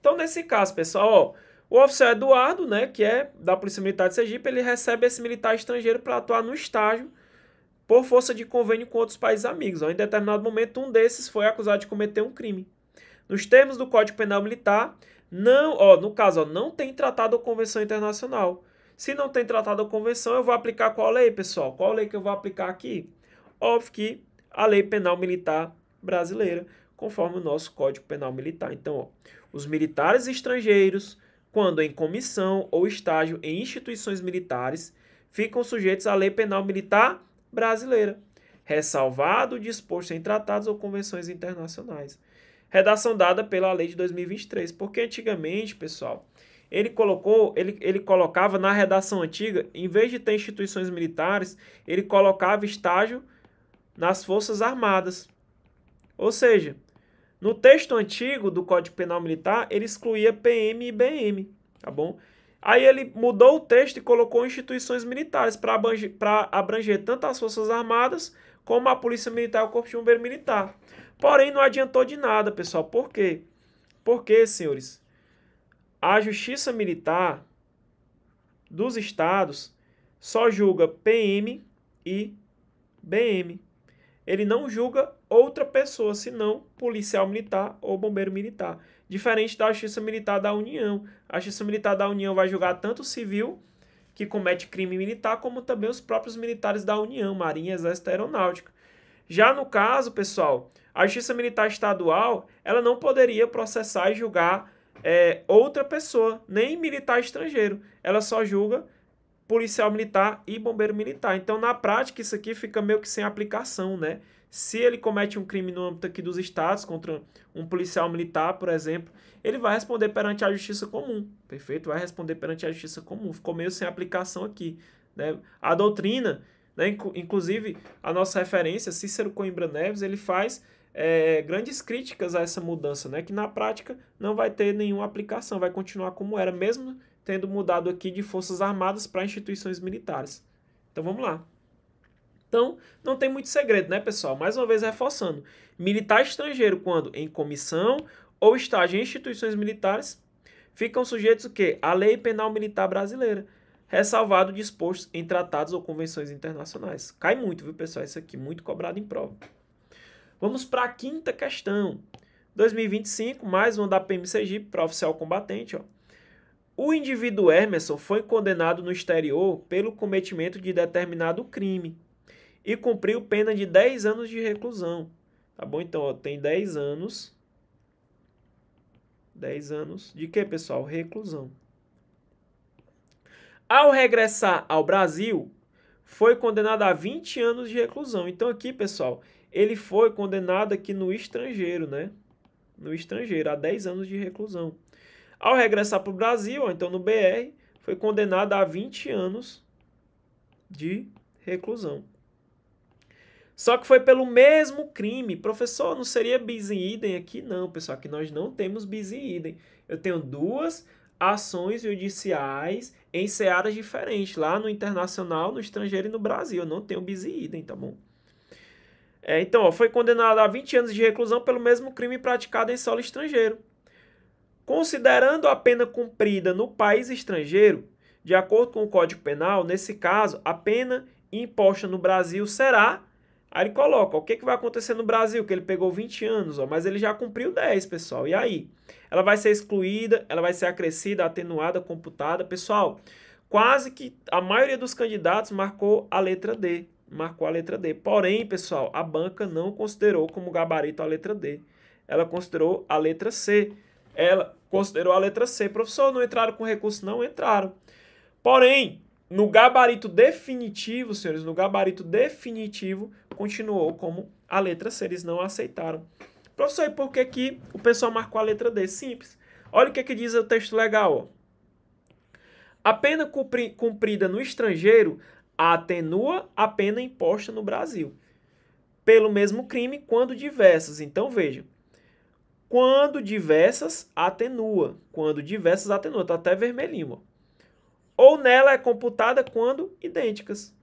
Então, nesse caso, pessoal, o oficial Eduardo, né, que é da Polícia Militar de Sergipe, ele recebe esse militar estrangeiro para atuar no estágio por força de convênio com outros países amigos. Em determinado momento, um desses foi acusado de cometer um crime. Nos termos do Código Penal Militar, no caso, não tem tratado ou convenção internacional. Se não tem tratado ou convenção, eu vou aplicar qual lei, pessoal? Qual lei que eu vou aplicar aqui? Óbvio que a Lei Penal Militar brasileira, conforme o nosso Código Penal Militar. Então, os militares estrangeiros, quando em comissão ou estágio em instituições militares, ficam sujeitos à Lei Penal Militar brasileira, ressalvado o disposto em tratados ou convenções internacionais. Redação dada pela lei de 2023, porque antigamente, pessoal, ele colocava na redação antiga, em vez de ter instituições militares, ele colocava estágio nas Forças Armadas. Ou seja, no texto antigo do Código Penal Militar, ele excluía PM e BM, tá bom? Aí ele mudou o texto e colocou instituições militares para abranger tanto as Forças Armadas como a Polícia Militar e o Corpo de Bombeiro Militar. Porém, não adiantou de nada, pessoal. Por quê? Porque, senhores, a Justiça Militar dos estados só julga PM e BM. Ele não julga outra pessoa, senão policial militar ou bombeiro militar. Diferente da Justiça Militar da União. A Justiça Militar da União vai julgar tanto o civil, que comete crime militar, como também os próprios militares da União, Marinha, Exército e Aeronáutica. Já no caso, pessoal, a Justiça Militar Estadual, ela não poderia processar e julgar outra pessoa, nem militar estrangeiro. Ela só julga policial militar e bombeiro militar. Então, na prática, isso aqui fica meio que sem aplicação, né? Se ele comete um crime no âmbito aqui dos estados, contra um policial militar, por exemplo, ele vai responder perante a justiça comum, perfeito? Vai responder perante a justiça comum. Ficou meio sem aplicação aqui, né? A doutrina, né? Inclusive, a nossa referência, Cícero Coimbra Neves, ele faz grandes críticas a essa mudança, né? Que na prática não vai ter nenhuma aplicação, vai continuar como era, mesmo tendo mudado aqui de Forças Armadas para instituições militares. Então, vamos lá. Então, não tem muito segredo, né, pessoal? Mais uma vez reforçando. Militar estrangeiro, quando em comissão ou estágio em instituições militares, ficam sujeitos o quê? À Lei Penal Militar brasileira, ressalvado o disposto em tratados ou convenções internacionais. Cai muito, viu, pessoal? Isso aqui, muito cobrado em prova. Vamos para a quinta questão. 2025, mais uma da PM Sergipe, para oficial combatente, ó. O indivíduo Emerson foi condenado no exterior pelo cometimento de determinado crime e cumpriu pena de 10 anos de reclusão. Tá bom? Então, ó, tem 10 anos. 10 anos de quê, pessoal? Reclusão. Ao regressar ao Brasil, foi condenado a 20 anos de reclusão. Então, aqui, pessoal, ele foi condenado aqui no estrangeiro, né? No estrangeiro, a 10 anos de reclusão. Ao regressar para o Brasil, ou então no BR, foi condenado a 20 anos de reclusão. Só que foi pelo mesmo crime. Professor, não seria bis in idem aqui? Não, pessoal, aqui nós não temos bis in idem. Eu tenho duas ações judiciais em searas diferentes, lá no internacional, no estrangeiro e no Brasil. Eu não tenho bis in idem, tá bom? Então, ó, foi condenado a 20 anos de reclusão pelo mesmo crime praticado em solo estrangeiro. Considerando a pena cumprida no país estrangeiro, de acordo com o Código Penal, nesse caso, a pena imposta no Brasil será... Aí ele coloca, ó, o que vai acontecer no Brasil? Que ele pegou 20 anos, ó, mas ele já cumpriu 10, pessoal. E aí? Ela vai ser excluída, ela vai ser acrescida, atenuada, computada. Pessoal, quase que a maioria dos candidatos marcou a letra D. Porém, pessoal, a banca não considerou como gabarito a letra D. Ela considerou a letra C. Professor, não entraram com recurso? Não entraram. Porém, no gabarito definitivo, senhores, continuou como a letra C. Eles não aceitaram. Professor, e por que o pessoal marcou a letra D? Simples. Olha o que diz o texto legal, ó. A pena cumprida no estrangeiro atenua a pena imposta no Brasil pelo mesmo crime quando diversas. Então, veja. Quando diversas, atenua. Quando diversas, atenua. Tá até vermelhinho, ó. Ou nela é computada quando idênticas.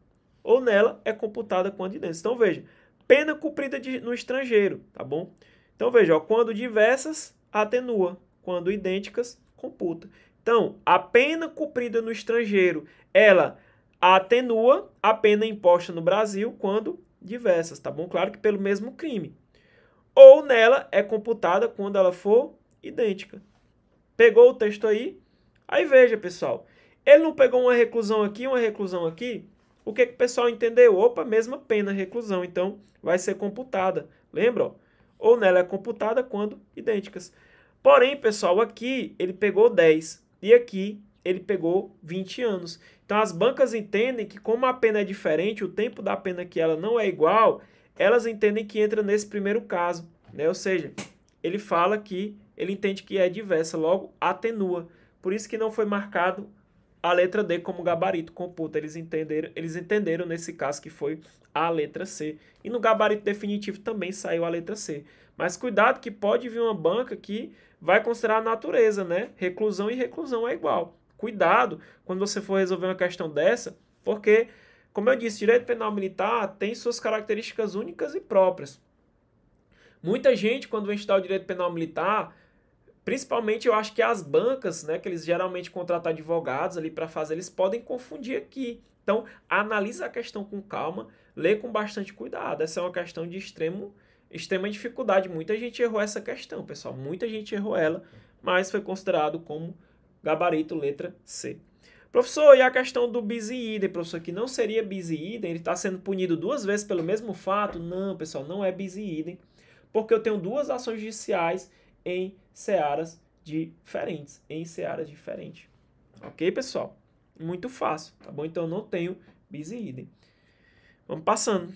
Ou nela é computada quando idênticas. Então, veja, pena cumprida no estrangeiro, tá bom? Então, veja, ó, quando diversas, atenua. Quando idênticas, computa. Então, a pena cumprida no estrangeiro, ela atenua a pena imposta no Brasil quando diversas, tá bom? Claro que pelo mesmo crime. Ou nela é computada quando ela for idêntica. Pegou o texto aí? Aí veja, pessoal. Ele não pegou uma reclusão aqui, uma reclusão aqui? O que, que o pessoal entendeu? Opa, mesma pena, reclusão. Então, vai ser computada. Lembra? Ó? Ou nela é computada quando idênticas. Porém, pessoal, aqui ele pegou 10. E aqui ele pegou 20 anos. Então, as bancas entendem que como a pena é diferente, o tempo da pena que ela não é igual, elas entendem que entra nesse primeiro caso. Né? Ou seja, ele fala que ele entende que é diversa, logo atenua. Por isso que não foi marcado a letra D como gabarito computa. Eles entenderam nesse caso que foi a letra C. E no gabarito definitivo também saiu a letra C. Mas cuidado que pode vir uma banca que vai considerar a natureza, né? Reclusão e reclusão é igual. Cuidado quando você for resolver uma questão dessa, porque, como eu disse, direito penal militar tem suas características únicas e próprias. Muita gente, quando vem estudar o direito penal militar, principalmente eu acho que as bancas, né, que eles geralmente contratam advogados ali para fazer, eles podem confundir aqui. Então, analisa a questão com calma, lê com bastante cuidado. Essa é uma questão de extrema dificuldade. Muita gente errou essa questão, pessoal. Muita gente errou ela, mas foi considerado como gabarito letra C. Professor, e a questão do bis in idem, professor, que não seria bis in idem, ele está sendo punido 2 vezes pelo mesmo fato? Não, pessoal, não é bis in idem, porque eu tenho 2 ações judiciais em searas diferentes. Ok, pessoal? Muito fácil, tá bom? Então, eu não tenho bis in idem. Vamos passando.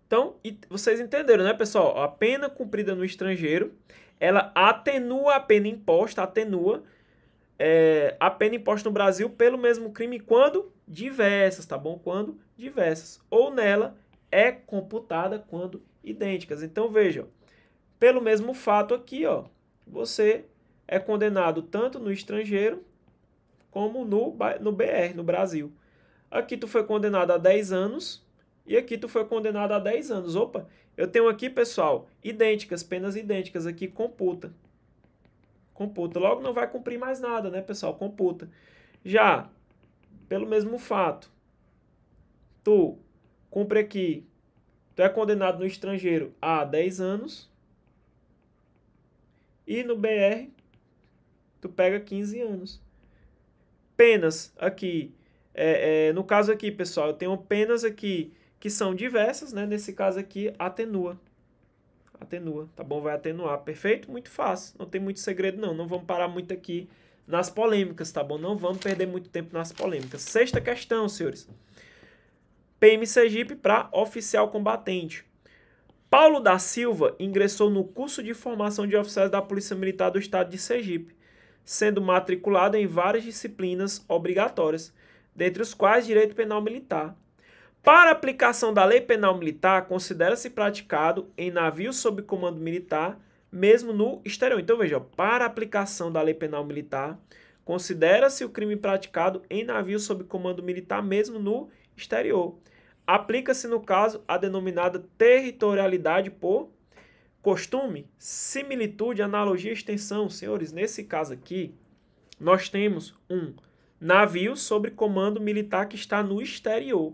Então, vocês entenderam, né, pessoal? A pena cumprida no estrangeiro, ela atenua a pena imposta, a pena imposta no Brasil pelo mesmo crime quando diversas, tá bom? Quando diversas. Ou nela é computada quando idênticas. Então, veja, pelo mesmo fato aqui, ó, você é condenado tanto no estrangeiro como no BR, no Brasil. Aqui tu foi condenado a 10 anos e aqui tu foi condenado a 10 anos. Opa, eu tenho aqui, pessoal, idênticas, penas idênticas aqui, computa. Computa. Logo não vai cumprir mais nada, né, pessoal? Computa. Já, pelo mesmo fato, tu cumpre aqui, tu é condenado no estrangeiro a 10 anos e no BR tu pega 15 anos. Penas aqui, no caso aqui, pessoal, eu tenho penas aqui que são diversas, né? Nesse caso aqui, atenua. Atenua, tá bom? Vai atenuar, perfeito? Muito fácil, não tem muito segredo não. Não vamos parar muito aqui nas polêmicas, tá bom? Não vamos perder muito tempo nas polêmicas. 6ª questão, senhores. PM Sergipe para oficial combatente. Paulo da Silva ingressou no curso de formação de oficiais da Polícia Militar do Estado de Sergipe, sendo matriculado em várias disciplinas obrigatórias, dentre os quais Direito Penal Militar. Para aplicação da Lei Penal Militar, considera-se praticado em navio sob comando militar, mesmo no exterior. Então, veja, para aplicação da Lei Penal Militar, considera-se o crime praticado em navio sob comando militar, mesmo no exterior. Aplica-se, no caso, a denominada territorialidade por costume, similitude, analogia e extensão. Senhores, nesse caso aqui, nós temos um navio sob comando militar que está no exterior.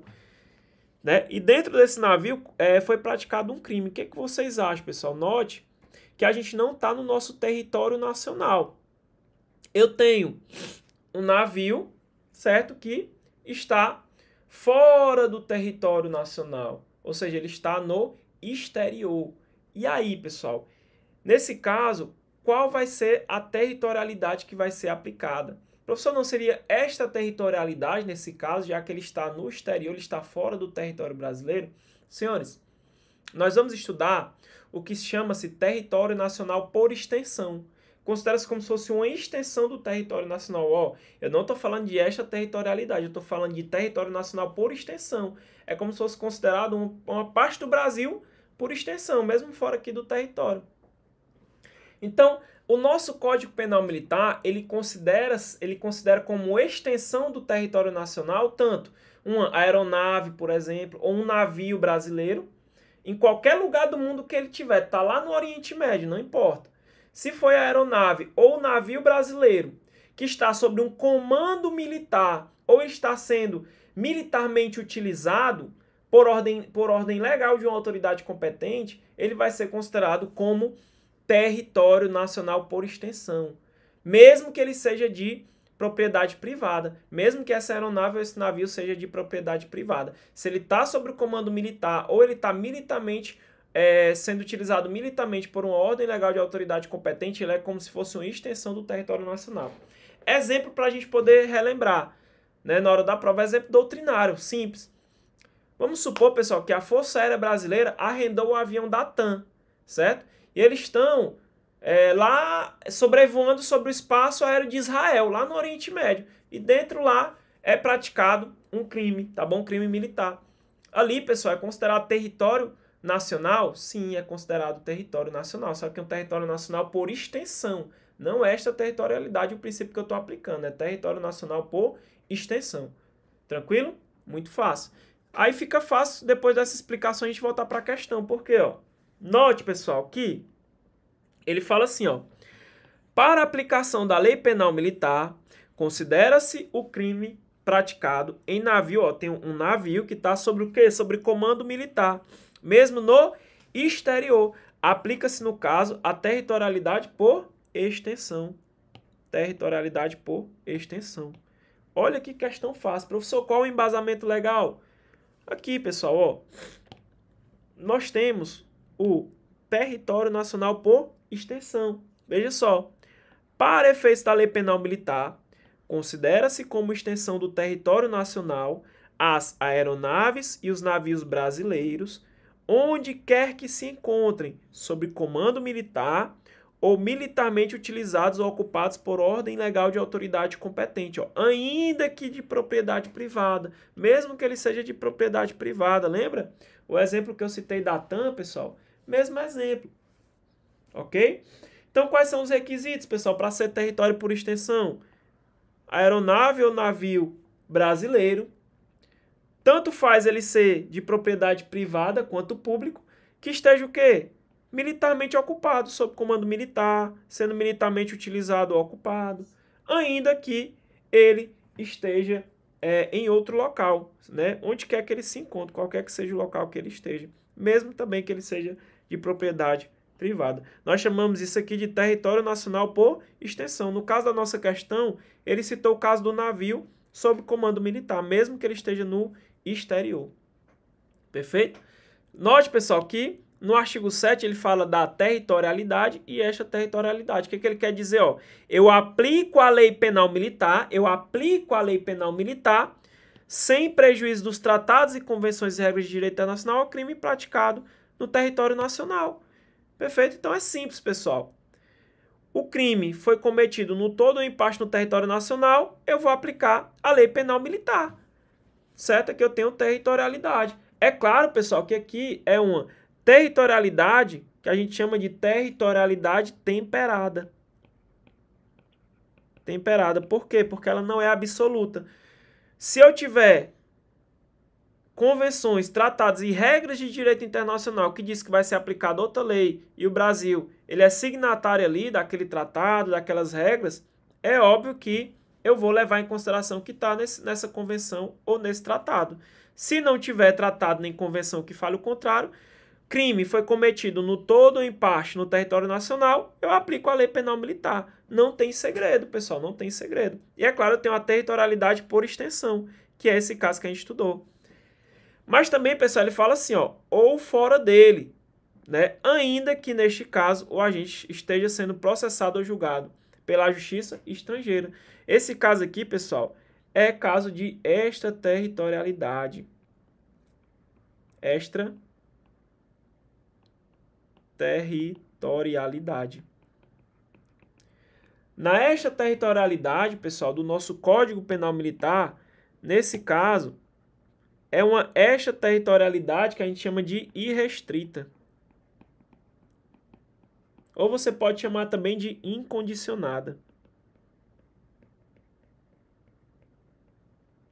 Né? E dentro desse navio foi praticado um crime. O que, que vocês acham, pessoal? Note que a gente não está no nosso território nacional. Eu tenho um navio, certo? Que está fora do território nacional. Ou seja, ele está no exterior. E aí, pessoal? Nesse caso, qual vai ser a territorialidade que vai ser aplicada? Professor, não seria extraterritorialidade nesse caso, já que ele está no exterior, ele está fora do território brasileiro? Senhores, nós vamos estudar o que chama-se território nacional por extensão. Considera-se como se fosse uma extensão do território nacional. Ó, eu não estou falando de extraterritorialidade, eu estou falando de território nacional por extensão. É como se fosse considerado uma parte do Brasil, por extensão, mesmo fora aqui do território. Então, o nosso Código Penal Militar, ele considera como extensão do território nacional tanto uma aeronave, por exemplo, ou um navio brasileiro, em qualquer lugar do mundo que ele tiver, tá lá no Oriente Médio, não importa. Se foi a aeronave ou o navio brasileiro que está sob um comando militar ou está sendo militarmente utilizado por ordem legal de uma autoridade competente, ele vai ser considerado como território nacional por extensão, mesmo que ele seja de propriedade privada, mesmo que essa aeronave ou esse navio seja de propriedade privada. Se ele está sob o comando militar ou ele está militarmente sendo utilizado militarmente por uma ordem legal de autoridade competente, ele é como se fosse uma extensão do território nacional. Exemplo para a gente poder relembrar, né, na hora da prova, exemplo doutrinário, simples. Vamos supor, pessoal, que a Força Aérea Brasileira arrendou o avião da TAM, certo? E eles estão lá sobrevoando sobre o espaço aéreo de Israel, lá no Oriente Médio. E dentro lá é praticado um crime, tá bom? Um crime militar. Ali, pessoal, é considerado território nacional? Sim, é considerado território nacional. Só que é um território nacional por extensão. Não é extraterritorialidade o princípio que eu estou aplicando. É território nacional por extensão. Tranquilo? Muito fácil. Aí fica fácil, depois dessa explicação, a gente voltar para a questão. Por quê? Ó? Note, pessoal, que ele fala assim, ó. Para a aplicação da lei penal militar, considera-se o crime praticado em navio. Ó, tem um navio que está sobre o quê? Sobre comando militar. Mesmo no exterior. Aplica-se, no caso, a territorialidade por extensão. Territorialidade por extensão. Olha que questão fácil. Professor, qual o embasamento legal? Aqui, pessoal, ó. Nós temos o território nacional por extensão. Veja só. Para efeitos da lei penal militar, considera-se como extensão do território nacional as aeronaves e os navios brasileiros, onde quer que se encontrem sob comando militar ou militarmente utilizados ou ocupados por ordem legal de autoridade competente, ó, ainda que de propriedade privada, mesmo que ele seja de propriedade privada, lembra? O exemplo que eu citei da TAM, pessoal, mesmo exemplo, ok? Então, quais são os requisitos, pessoal, para ser território por extensão? Aeronave ou navio brasileiro, tanto faz ele ser de propriedade privada quanto público, que esteja o quê? Militarmente ocupado, sob comando militar, sendo militarmente utilizado ou ocupado, ainda que ele esteja em outro local, né? Onde quer que ele se encontre, qualquer que seja o local que ele esteja, mesmo também que ele seja de propriedade privada. Nós chamamos isso aqui de território nacional por extensão. No caso da nossa questão, ele citou o caso do navio sob comando militar, mesmo que ele esteja no exterior. Perfeito? Note, pessoal, que no artigo 7 ele fala da territorialidade e extraterritorialidade. O que ele quer dizer? Ó, eu aplico a lei penal militar, sem prejuízo dos tratados e convenções e regras de direito internacional ao crime praticado no território nacional. Perfeito? Então é simples, pessoal. O crime foi cometido no todo ou em parte no território nacional, eu vou aplicar a lei penal militar. Certo? É que eu tenho territorialidade. É claro, pessoal, que aqui é uma territorialidade que a gente chama de territorialidade temperada. Temperada. Por quê? Porque ela não é absoluta. Se eu tiver convenções, tratados e regras de direito internacional que diz que vai ser aplicada outra lei e o Brasil ele é signatário ali daquele tratado, daquelas regras, é óbvio que eu vou levar em consideração que está nessa convenção ou nesse tratado. Se não tiver tratado nem convenção que fale o contrário, crime foi cometido no todo ou em parte no território nacional, eu aplico a lei penal militar. Não tem segredo, pessoal, não tem segredo. E é claro, eu tenho a territorialidade por extensão, que é esse caso que a gente estudou. Mas também, pessoal, ele fala assim, ó, ou fora dele, né? Ainda que neste caso o agente esteja sendo processado ou julgado pela justiça estrangeira. Esse caso aqui, pessoal, é caso de extraterritorialidade. Extraterritorialidade. Na extraterritorialidade, pessoal, do nosso Código Penal Militar, nesse caso, é uma extraterritorialidade que a gente chama de irrestrita. ou você pode chamar também de incondicionada.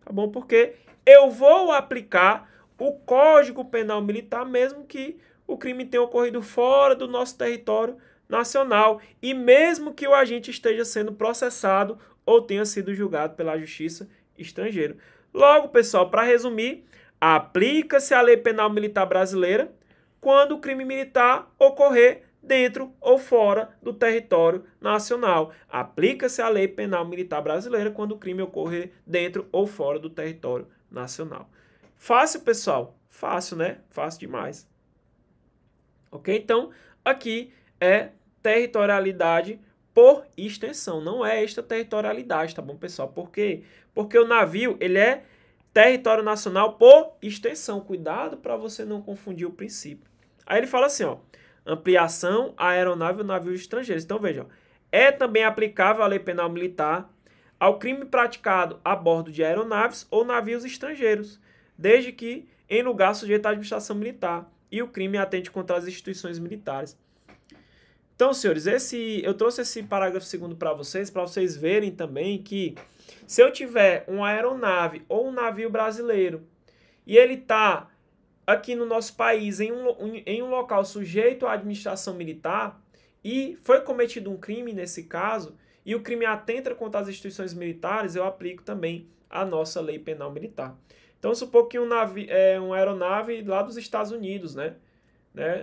Tá bom? Porque eu vou aplicar o Código Penal Militar mesmo que o crime tenha ocorrido fora do nosso território nacional e mesmo que o agente esteja sendo processado ou tenha sido julgado pela justiça estrangeira. Logo, pessoal, para resumir, aplica-se a Lei Penal Militar brasileira quando o crime militar ocorrer dentro ou fora do território nacional. Aplica-se a Lei Penal Militar brasileira quando o crime ocorrer dentro ou fora do território nacional. Fácil, pessoal? Fácil, né? Fácil demais. Ok? Então, aqui é territorialidade por extensão, não é extraterritorialidade, tá bom, pessoal? Por quê? Porque o navio, ele é território nacional por extensão. Cuidado para você não confundir o princípio. Aí ele fala assim, ó, ampliação à aeronave ou navios estrangeiros. Então, veja, ó, é também aplicável a Lei Penal Militar ao crime praticado a bordo de aeronaves ou navios estrangeiros, desde que em lugar sujeito à administração militar e o crime atente contra as instituições militares. Então, senhores, eu trouxe esse parágrafo 2º para vocês verem também que se eu tiver uma aeronave ou um navio brasileiro e ele está aqui no nosso país em um local sujeito à administração militar e foi cometido um crime nesse caso e o crime atenta contra as instituições militares, eu aplico também a nossa Lei Penal Militar. Então, supor que uma aeronave lá dos Estados Unidos, né,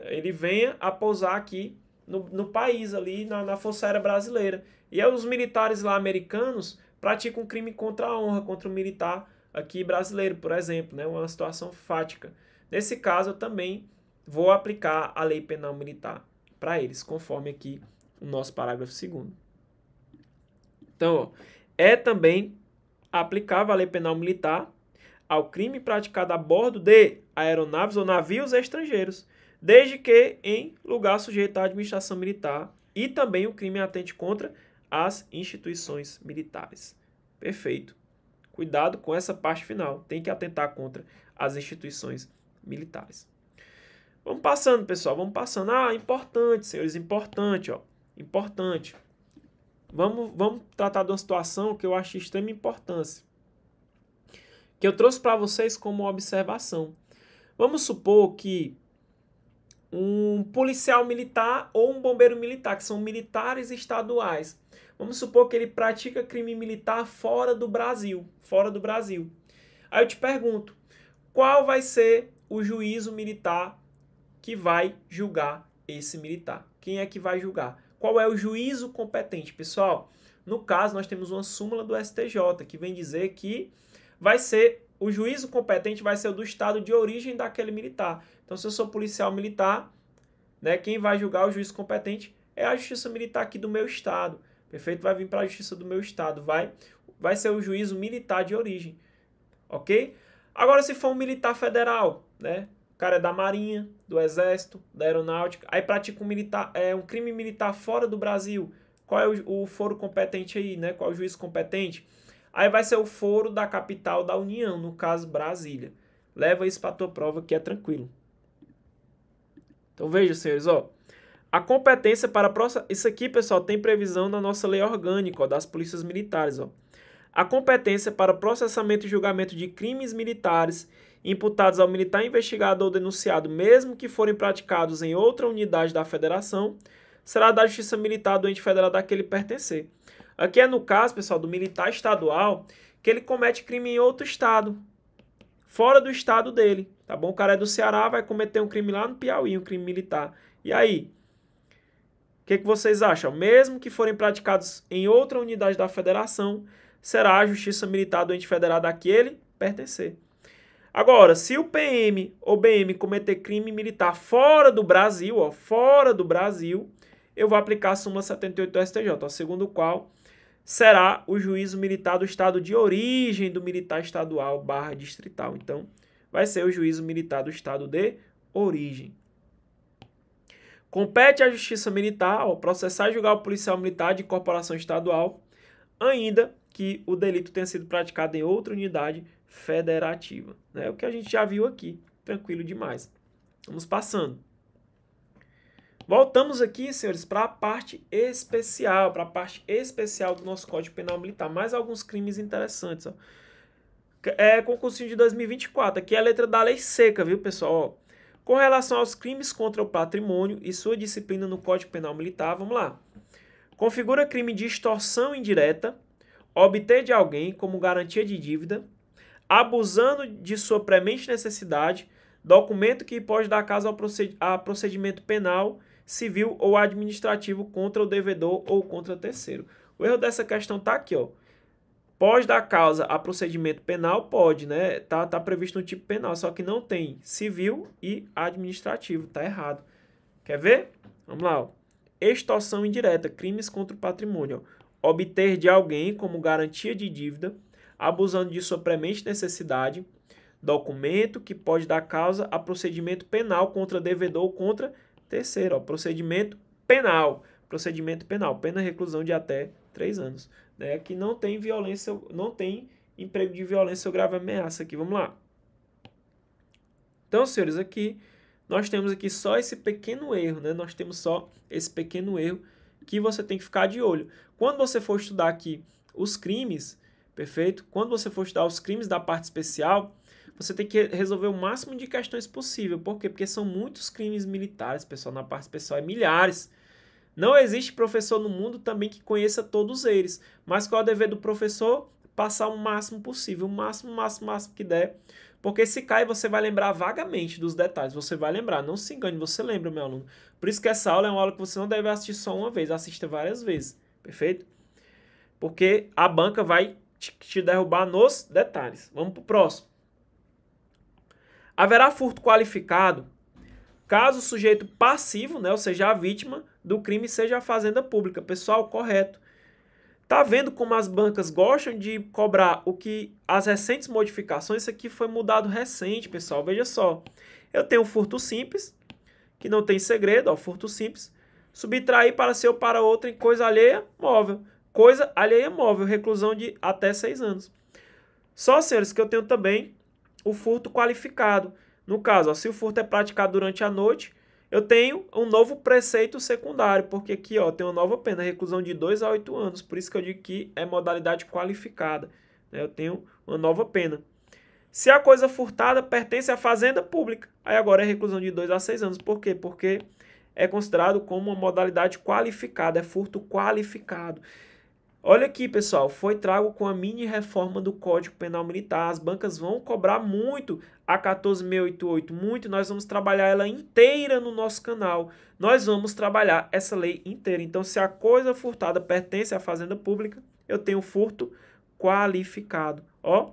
ele venha a pousar aqui no país, ali na Força Aérea Brasileira. E aí os militares lá americanos praticam um crime contra a honra, contra o militar aqui brasileiro, por exemplo, né, uma situação fática. Nesse caso, eu também vou aplicar a Lei Penal Militar para eles, conforme aqui o nosso parágrafo 2º. Então, ó, é também aplicável a Lei Penal Militar ao crime praticado a bordo de aeronaves ou navios estrangeiros, desde que em lugar sujeito à administração militar e também o crime atente contra as instituições militares. Perfeito. Cuidado com essa parte final. Tem que atentar contra as instituições militares. Vamos passando, pessoal. Vamos passando. Ah, importante, senhores. Importante, ó. Importante. Vamos tratar de uma situação que eu acho de extrema importância, que eu trouxe para vocês como observação. Vamos supor que um policial militar ou um bombeiro militar, que são militares estaduais, vamos supor que ele pratica crime militar fora do Brasil. Fora do Brasil. Aí eu te pergunto, qual vai ser o juízo militar que vai julgar esse militar? Quem é que vai julgar? Qual é o juízo competente? Pessoal, no caso, nós temos uma súmula do STJ, que vem dizer que vai ser, o juízo competente vai ser o do estado de origem daquele militar. Então, se eu sou policial militar, né, quem vai julgar o juízo competente é a justiça militar aqui do meu estado. Perfeito? Vai vir para a justiça do meu estado. Vai ser o juízo militar de origem. Ok? Agora, se for um militar federal, né? O cara é da Marinha, do Exército, da Aeronáutica, aí pratica um crime militar fora do Brasil. Qual é o foro competente aí, né? Qual é o juízo competente? Aí vai ser o foro da capital da União, no caso Brasília. Leva isso para a tua prova que é tranquilo. Então veja, senhores, ó, a competência para isso aqui, pessoal, tem previsão na nossa lei orgânica, ó, das polícias militares, ó. A competência para processamento e julgamento de crimes militares imputados ao militar investigado ou denunciado, mesmo que forem praticados em outra unidade da federação, será da Justiça Militar do ente federal daquele pertencer. Aqui é no caso, pessoal, do militar estadual, que ele comete crime em outro estado, fora do estado dele, tá bom? O cara é do Ceará, vai cometer um crime lá no Piauí, um crime militar. E aí? O que vocês acham? Mesmo que forem praticados em outra unidade da federação, será a Justiça Militar do ente federal daquele pertencer. Agora, se o PM ou BM cometer crime militar fora do Brasil, ó, fora do Brasil, eu vou aplicar a súmula 78 do STJ, ó, segundo o qual será o juízo militar do estado de origem do militar estadual / distrital. Então, vai ser o juízo militar do estado de origem. Compete à Justiça Militar processar e julgar o policial militar de corporação estadual, ainda que o delito tenha sido praticado em outra unidade federativa. É o que a gente já viu aqui. Tranquilo demais. Vamos passando. Voltamos aqui, senhores, para a parte especial, do nosso Código Penal Militar. Mais alguns crimes interessantes, ó. Concursinho de 2024, aqui é a letra da lei seca, viu, pessoal? Ó, com relação aos crimes contra o patrimônio e sua disciplina no Código Penal Militar, vamos lá. Configura crime de extorsão indireta, obter de alguém como garantia de dívida, abusando de sua premente necessidade, documento que pode dar causa a procedimento penal, civil ou administrativo contra o devedor ou contra terceiro. O erro dessa questão está aqui, ó. Pode dar causa a procedimento penal? Pode, né? Tá previsto no tipo penal, só que não tem civil e administrativo, tá errado. Quer ver? Vamos lá, ó. Extorsão indireta, crimes contra o patrimônio, ó. Obter de alguém como garantia de dívida, abusando de sua premente necessidade, documento que pode dar causa a procedimento penal contra devedor ou contra terceiro, ó. Procedimento penal, pena reclusão de até 3 anos. Né? Aqui não tem violência, não tem emprego de violência ou grave ameaça aqui. Vamos lá. Então, senhores, aqui nós temos aqui só esse pequeno erro, né? Nós temos só esse pequeno erro que você tem que ficar de olho. Quando você for estudar aqui os crimes, perfeito? Quando você for estudar os crimes da parte especial, você tem que resolver o máximo de questões possível. Por quê? Porque são muitos crimes militares, pessoal, na parte especial, é milhares. Não existe professor no mundo também que conheça todos eles, mas qual é o dever do professor? Passar o máximo possível, o máximo que der, porque se cai você vai lembrar vagamente dos detalhes, você vai lembrar, não se engane, você lembra, meu aluno. Por isso que essa aula é uma aula que você não deve assistir só uma vez, assista várias vezes, perfeito? Porque a banca vai te derrubar nos detalhes. Vamos para o próximo. Haverá furto qualificado caso o sujeito passivo, né, ou seja, a vítima do crime, seja a fazenda pública. Pessoal, correto. Tá vendo como as bancas gostam de cobrar o que as recentes modificações? Isso aqui foi mudado recente, pessoal. Veja só. Eu tenho furto simples, que não tem segredo, ó, furto simples. Subtrair para ser ou para outra em coisa alheia móvel. Coisa alheia móvel, reclusão de até 6 anos. Só, senhores, que eu tenho também o furto qualificado. No caso, ó, se o furto é praticado durante a noite, eu tenho um novo preceito secundário, porque aqui ó, tem uma nova pena, reclusão de 2 a 8 anos, por isso que eu digo que é modalidade qualificada. Né? Eu tenho uma nova pena. Se a coisa furtada pertence à fazenda pública, aí agora é reclusão de 2 a 6 anos. Por quê? Porque é considerado como uma modalidade qualificada, é furto qualificado. Olha aqui, pessoal, foi trago com a mini reforma do Código Penal Militar. As bancas vão cobrar muito a 14.688, muito. Nós vamos trabalhar ela inteira no nosso canal. Nós vamos trabalhar essa lei inteira. Então, se a coisa furtada pertence à fazenda pública, eu tenho furto qualificado. Ó,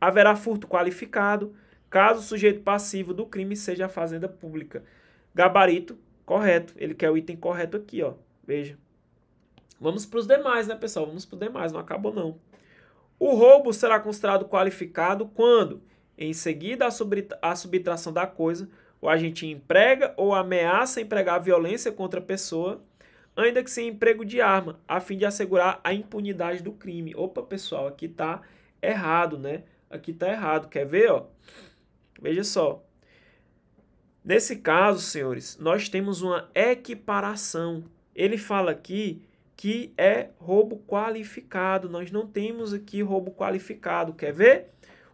haverá furto qualificado caso o sujeito passivo do crime seja a fazenda pública. Gabarito correto. Ele quer o item correto aqui, ó. Veja. Vamos para os demais, né, pessoal? Vamos para os demais, não acabou não. O roubo será considerado qualificado quando, em seguida à subtração da coisa, o agente emprega ou ameaça empregar violência contra a pessoa, ainda que sem emprego de arma, a fim de assegurar a impunidade do crime. Opa, pessoal, aqui tá errado, né? Aqui tá errado. Quer ver, ó? Veja só. Nesse caso, senhores, nós temos uma equiparação. Ele fala aqui que é roubo qualificado. Nós não temos aqui roubo qualificado. Quer ver?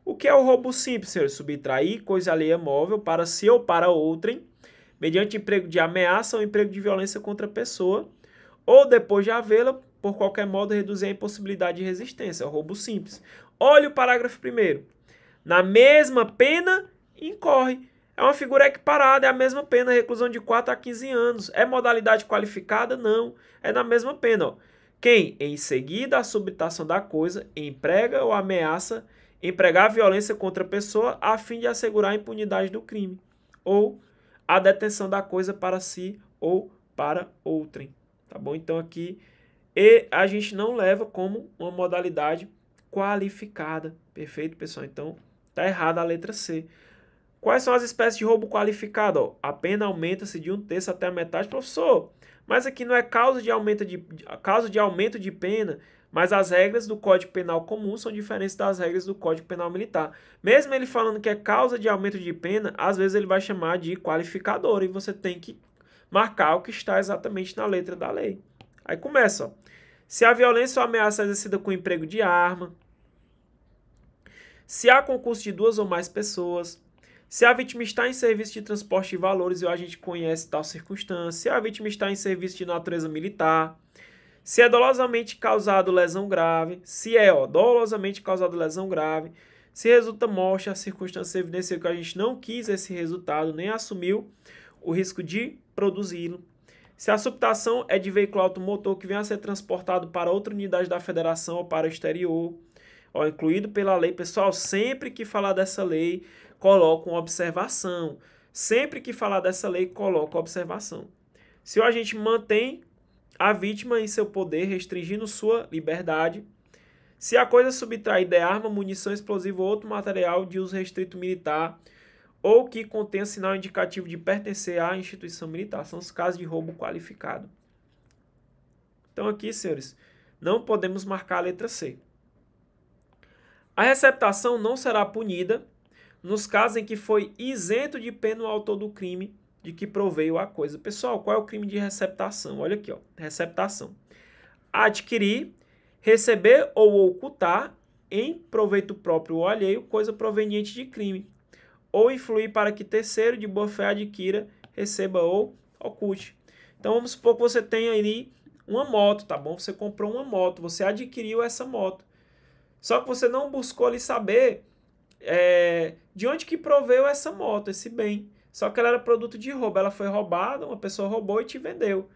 O que é o roubo simples, senhores? Subtrair coisa alheia móvel para si ou para outrem, mediante emprego de ameaça ou emprego de violência contra a pessoa, ou depois de havê-la, por qualquer modo, reduzir a impossibilidade de resistência. É o roubo simples. Olha o parágrafo 1º. Na mesma pena, incorre. É uma figura equiparada, é a mesma pena, reclusão de 4 a 15 anos. É modalidade qualificada? Não. É na mesma pena. Ó. Quem, em seguida à subtração da coisa, emprega ou ameaça empregar violência contra a pessoa a fim de assegurar a impunidade do crime, ou a detenção da coisa para si ou para outrem. Tá bom? Então aqui a gente não leva como uma modalidade qualificada. Perfeito, pessoal? Então tá errada a letra C. Quais são as espécies de roubo qualificado? Ó, a pena aumenta-se de 1/3 até a metade. Professor, mas aqui não é causa de aumento de pena, mas as regras do Código Penal comum são diferentes das regras do Código Penal Militar. Mesmo ele falando que é causa de aumento de pena, às vezes ele vai chamar de qualificador e você tem que marcar o que está exatamente na letra da lei. Aí começa, ó. Se a violência ou ameaça é exercida com emprego de arma, se há concurso de 2 ou mais pessoas, se a vítima está em serviço de transporte de valores e o agente conhece tal circunstância, se a vítima está em serviço de natureza militar, se é dolosamente causado lesão grave, se é dolosamente causado lesão grave, se resulta morte, a circunstância evidencia que a gente não quis esse resultado, nem assumiu o risco de produzi-lo. Se a suptação é de veículo automotor que venha a ser transportado para outra unidade da federação ou para o exterior, incluído pela lei. Pessoal, sempre que falar dessa lei, coloca uma observação. Sempre que falar dessa lei, coloca observação. Se o agente mantém a vítima em seu poder, restringindo sua liberdade, se a coisa subtraída é arma, munição, explosivo ou outro material de uso restrito militar, ou que contenha sinal indicativo de pertencer à instituição militar. São os casos de roubo qualificado. Então aqui, senhores, não podemos marcar a letra C. A receptação não será punida nos casos em que foi isento de pena o autor do crime de que proveio a coisa. Pessoal, qual é o crime de receptação? Olha aqui, ó, receptação. Adquirir, receber ou ocultar em proveito próprio ou alheio coisa proveniente de crime, ou influir para que terceiro de boa fé adquira, receba ou oculte. Então vamos supor que você tenha aí uma moto, tá bom? Você comprou uma moto, você adquiriu essa moto. Só que você não buscou ali saber de onde que proveio essa moto, esse bem. Só que ela era produto de roubo, ela foi roubada, uma pessoa roubou e te vendeu.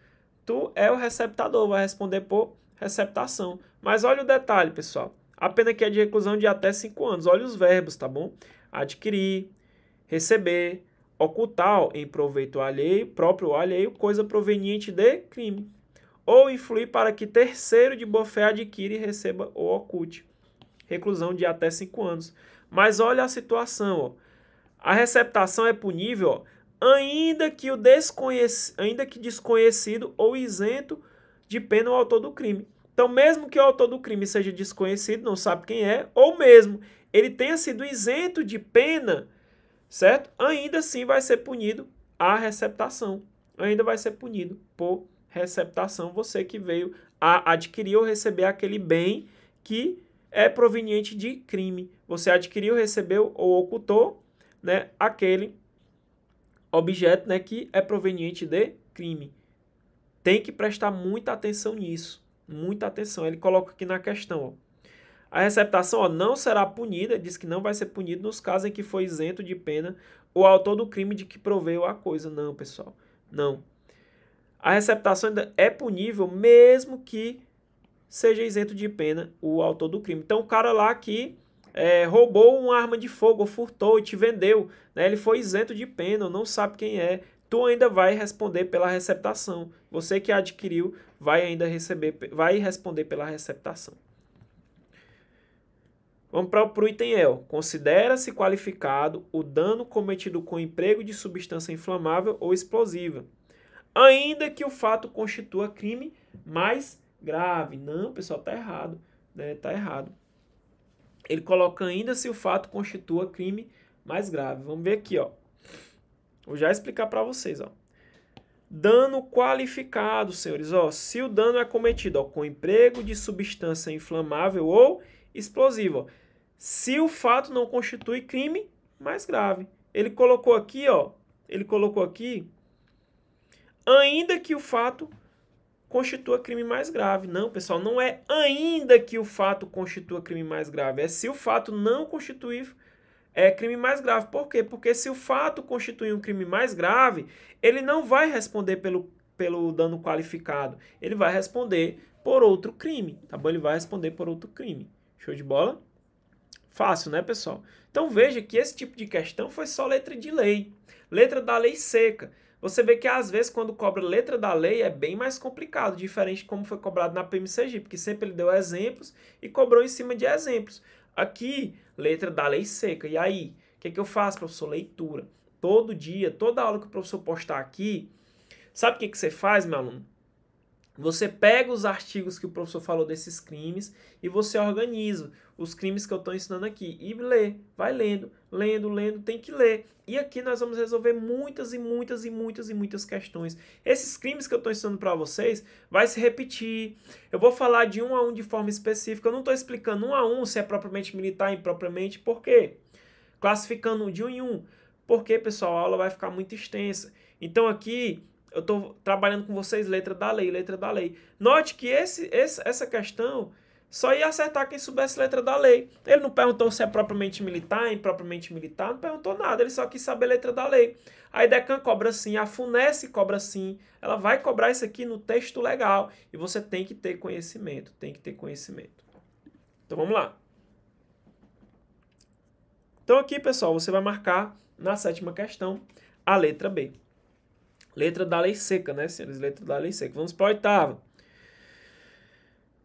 Tu é o receptador, vai responder por receptação. Mas olha o detalhe, pessoal. A pena aqui é de reclusão de até 5 anos. Olha os verbos, tá bom? Adquirir, receber, ocultar em proveito alheio, próprio ou alheio, coisa proveniente de crime. Ou influir para que terceiro de boa fé adquire, receba ou oculte. Reclusão de até 5 anos. Mas olha a situação, ó. A receptação é punível, ó, ainda que desconhecido ou isento de pena o autor do crime. Então, mesmo que o autor do crime seja desconhecido, não sabe quem é, ou mesmo ele tenha sido isento de pena, certo? Ainda assim vai ser punido a receptação. Ainda vai ser punido por receptação, você que veio a adquirir ou receber aquele bem que é proveniente de crime. Você adquiriu, recebeu ou ocultou, né, aquele objeto, né, que é proveniente de crime. Tem que prestar muita atenção nisso. Muita atenção. Ele coloca aqui na questão, ó. A receptação, ó, não será punida, diz que não vai ser punido nos casos em que foi isento de pena o autor do crime de que proveio a coisa. Não, pessoal. Não. A receptação ainda é punível mesmo que seja isento de pena o autor do crime. Então, o cara lá que roubou uma arma de fogo, ou furtou e te vendeu, né? Ele foi isento de pena, não sabe quem é. Tu ainda vai responder pela receptação. Você que adquiriu vai responder pela receptação. Vamos para o item E. Considera-se qualificado o dano cometido com emprego de substância inflamável ou explosiva, ainda que o fato constitua crime mais grave. Não, pessoal, tá errado, né? Tá errado. Ele coloca ainda se o fato constitua crime mais grave. Vamos ver aqui, ó. Vou já explicar para vocês, ó. Dano qualificado, senhores, ó. Se o dano é cometido, ó, com emprego de substância inflamável ou explosiva, ó. Se o fato não constitui crime mais grave. Ele colocou aqui, ó. Ele colocou aqui, ainda que o fato constitua crime mais grave. Não, pessoal, não é ainda que o fato constitua crime mais grave. É se o fato não constituir crime mais grave. Por quê? Porque se o fato constituir um crime mais grave, ele não vai responder pelo dano qualificado. Ele vai responder por outro crime, tá bom? Ele vai responder por outro crime. Show de bola? Fácil, né, pessoal? Então veja que esse tipo de questão foi só letra de lei. Letra da lei seca. Você vê que às vezes quando cobra letra da lei é bem mais complicado, diferente de como foi cobrado na PMCG, porque sempre ele deu exemplos e cobrou em cima de exemplos. Aqui, letra da lei seca. E aí, o que eu faço, professor? Leitura. Todo dia, toda aula que o professor postar aqui, sabe o que você faz, meu aluno? Você pega os artigos que o professor falou desses crimes e você organiza os crimes que eu estou ensinando aqui e lê, vai lendo, tem que ler. E aqui nós vamos resolver muitas questões. Esses crimes que eu estou ensinando para vocês vai se repetir. Eu vou falar de um a um de forma específica. Eu não estou explicando um a um se é propriamente militar, impropriamente. Por quê? Classificando de um em um. Porque, pessoal, a aula vai ficar muito extensa. Então aqui eu estou trabalhando com vocês letra da lei, letra da lei. Note que essa questão só ia acertar quem soubesse letra da lei. Ele não perguntou se é propriamente militar, impropriamente militar, não perguntou nada, ele só quis saber letra da lei. A IDECAN cobra sim, a FUNESC cobra sim, ela vai cobrar isso aqui no texto legal e você tem que ter conhecimento, Então vamos lá. Então aqui, pessoal, você vai marcar na 7ª questão a letra B. Letra da lei seca, né, senhores? Letra da lei seca. Vamos para a 8ª.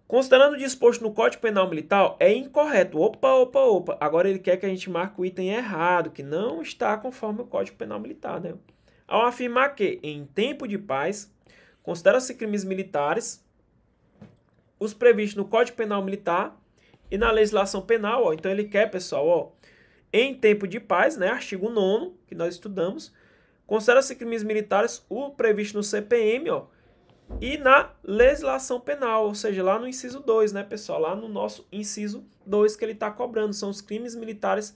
Considerando o disposto no Código Penal Militar, é incorreto. Opa. Agora ele quer que a gente marque o item errado, que não está conforme o Código Penal Militar, né? Ao afirmar que, em tempo de paz, considera-se crimes militares os previstos no Código Penal Militar e na legislação penal, ó. Então ele quer, pessoal, ó, em tempo de paz, né, artigo 9º, que nós estudamos, considera-se crimes militares o previsto no CPM, ó, e na legislação penal, ou seja, lá no inciso 2, né, pessoal? Lá no nosso inciso 2 que ele está cobrando, são os crimes militares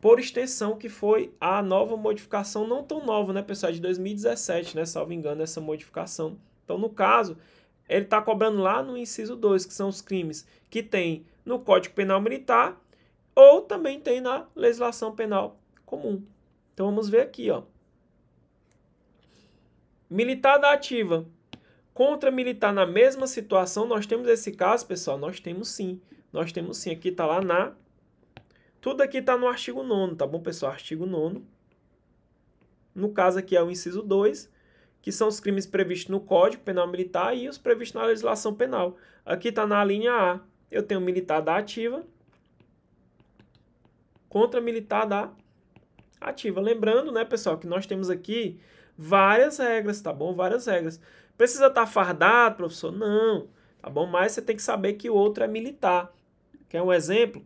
por extensão, que foi a nova modificação, não tão nova, né, pessoal? De 2017, né, salvo engano, essa modificação. Então, no caso, ele está cobrando lá no inciso 2, que são os crimes que tem no Código Penal Militar ou também tem na legislação penal comum. Então, vamos ver aqui, ó. Militar da ativa contra militar na mesma situação, nós temos esse caso, pessoal? Nós temos sim. Aqui está lá na... Tudo aqui está no artigo 9º, tá bom, pessoal? Artigo 9º. No caso aqui é o inciso 2, que são os crimes previstos no Código Penal Militar e os previstos na legislação penal. Aqui está na linha A. Eu tenho militar da ativa contra militar da ativa. Lembrando, né, pessoal, que nós temos aqui várias regras, tá bom? Várias regras. Precisa estar fardado, professor? Não, tá bom? Mas você tem que saber que o outro é militar. Quer um exemplo?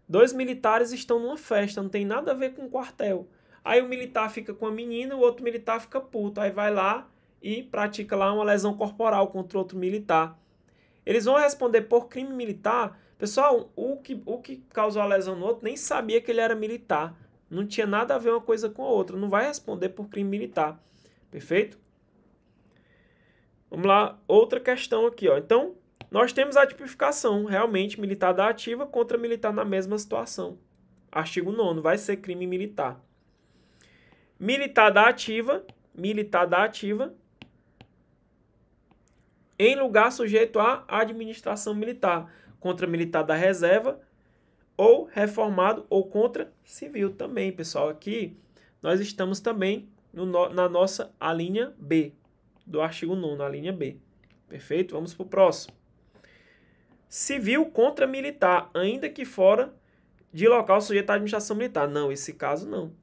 2 militares estão numa festa, não tem nada a ver com quartel. Aí o militar fica com a menina, o outro militar fica puto. Aí vai lá e pratica lá uma lesão corporal contra outro militar. Eles vão responder por crime militar. Pessoal, o que causou a lesão no outro nem sabia que ele era militar. Não tinha nada a ver uma coisa com a outra. Não vai responder por crime militar. Perfeito? Vamos lá, outra questão aqui, ó. Então, nós temos a tipificação, realmente, militar da ativa contra militar na mesma situação. Artigo 9º, vai ser crime militar. Militar da ativa, em lugar sujeito à administração militar, contra militar da reserva, ou reformado, ou contra civil também, pessoal. Aqui, nós estamos também na nossa alínea B. Do artigo 9º, na linha B. Perfeito? Vamos para o próximo. Civil contra militar, ainda que fora de local sujeito à administração militar. Não, esse caso não.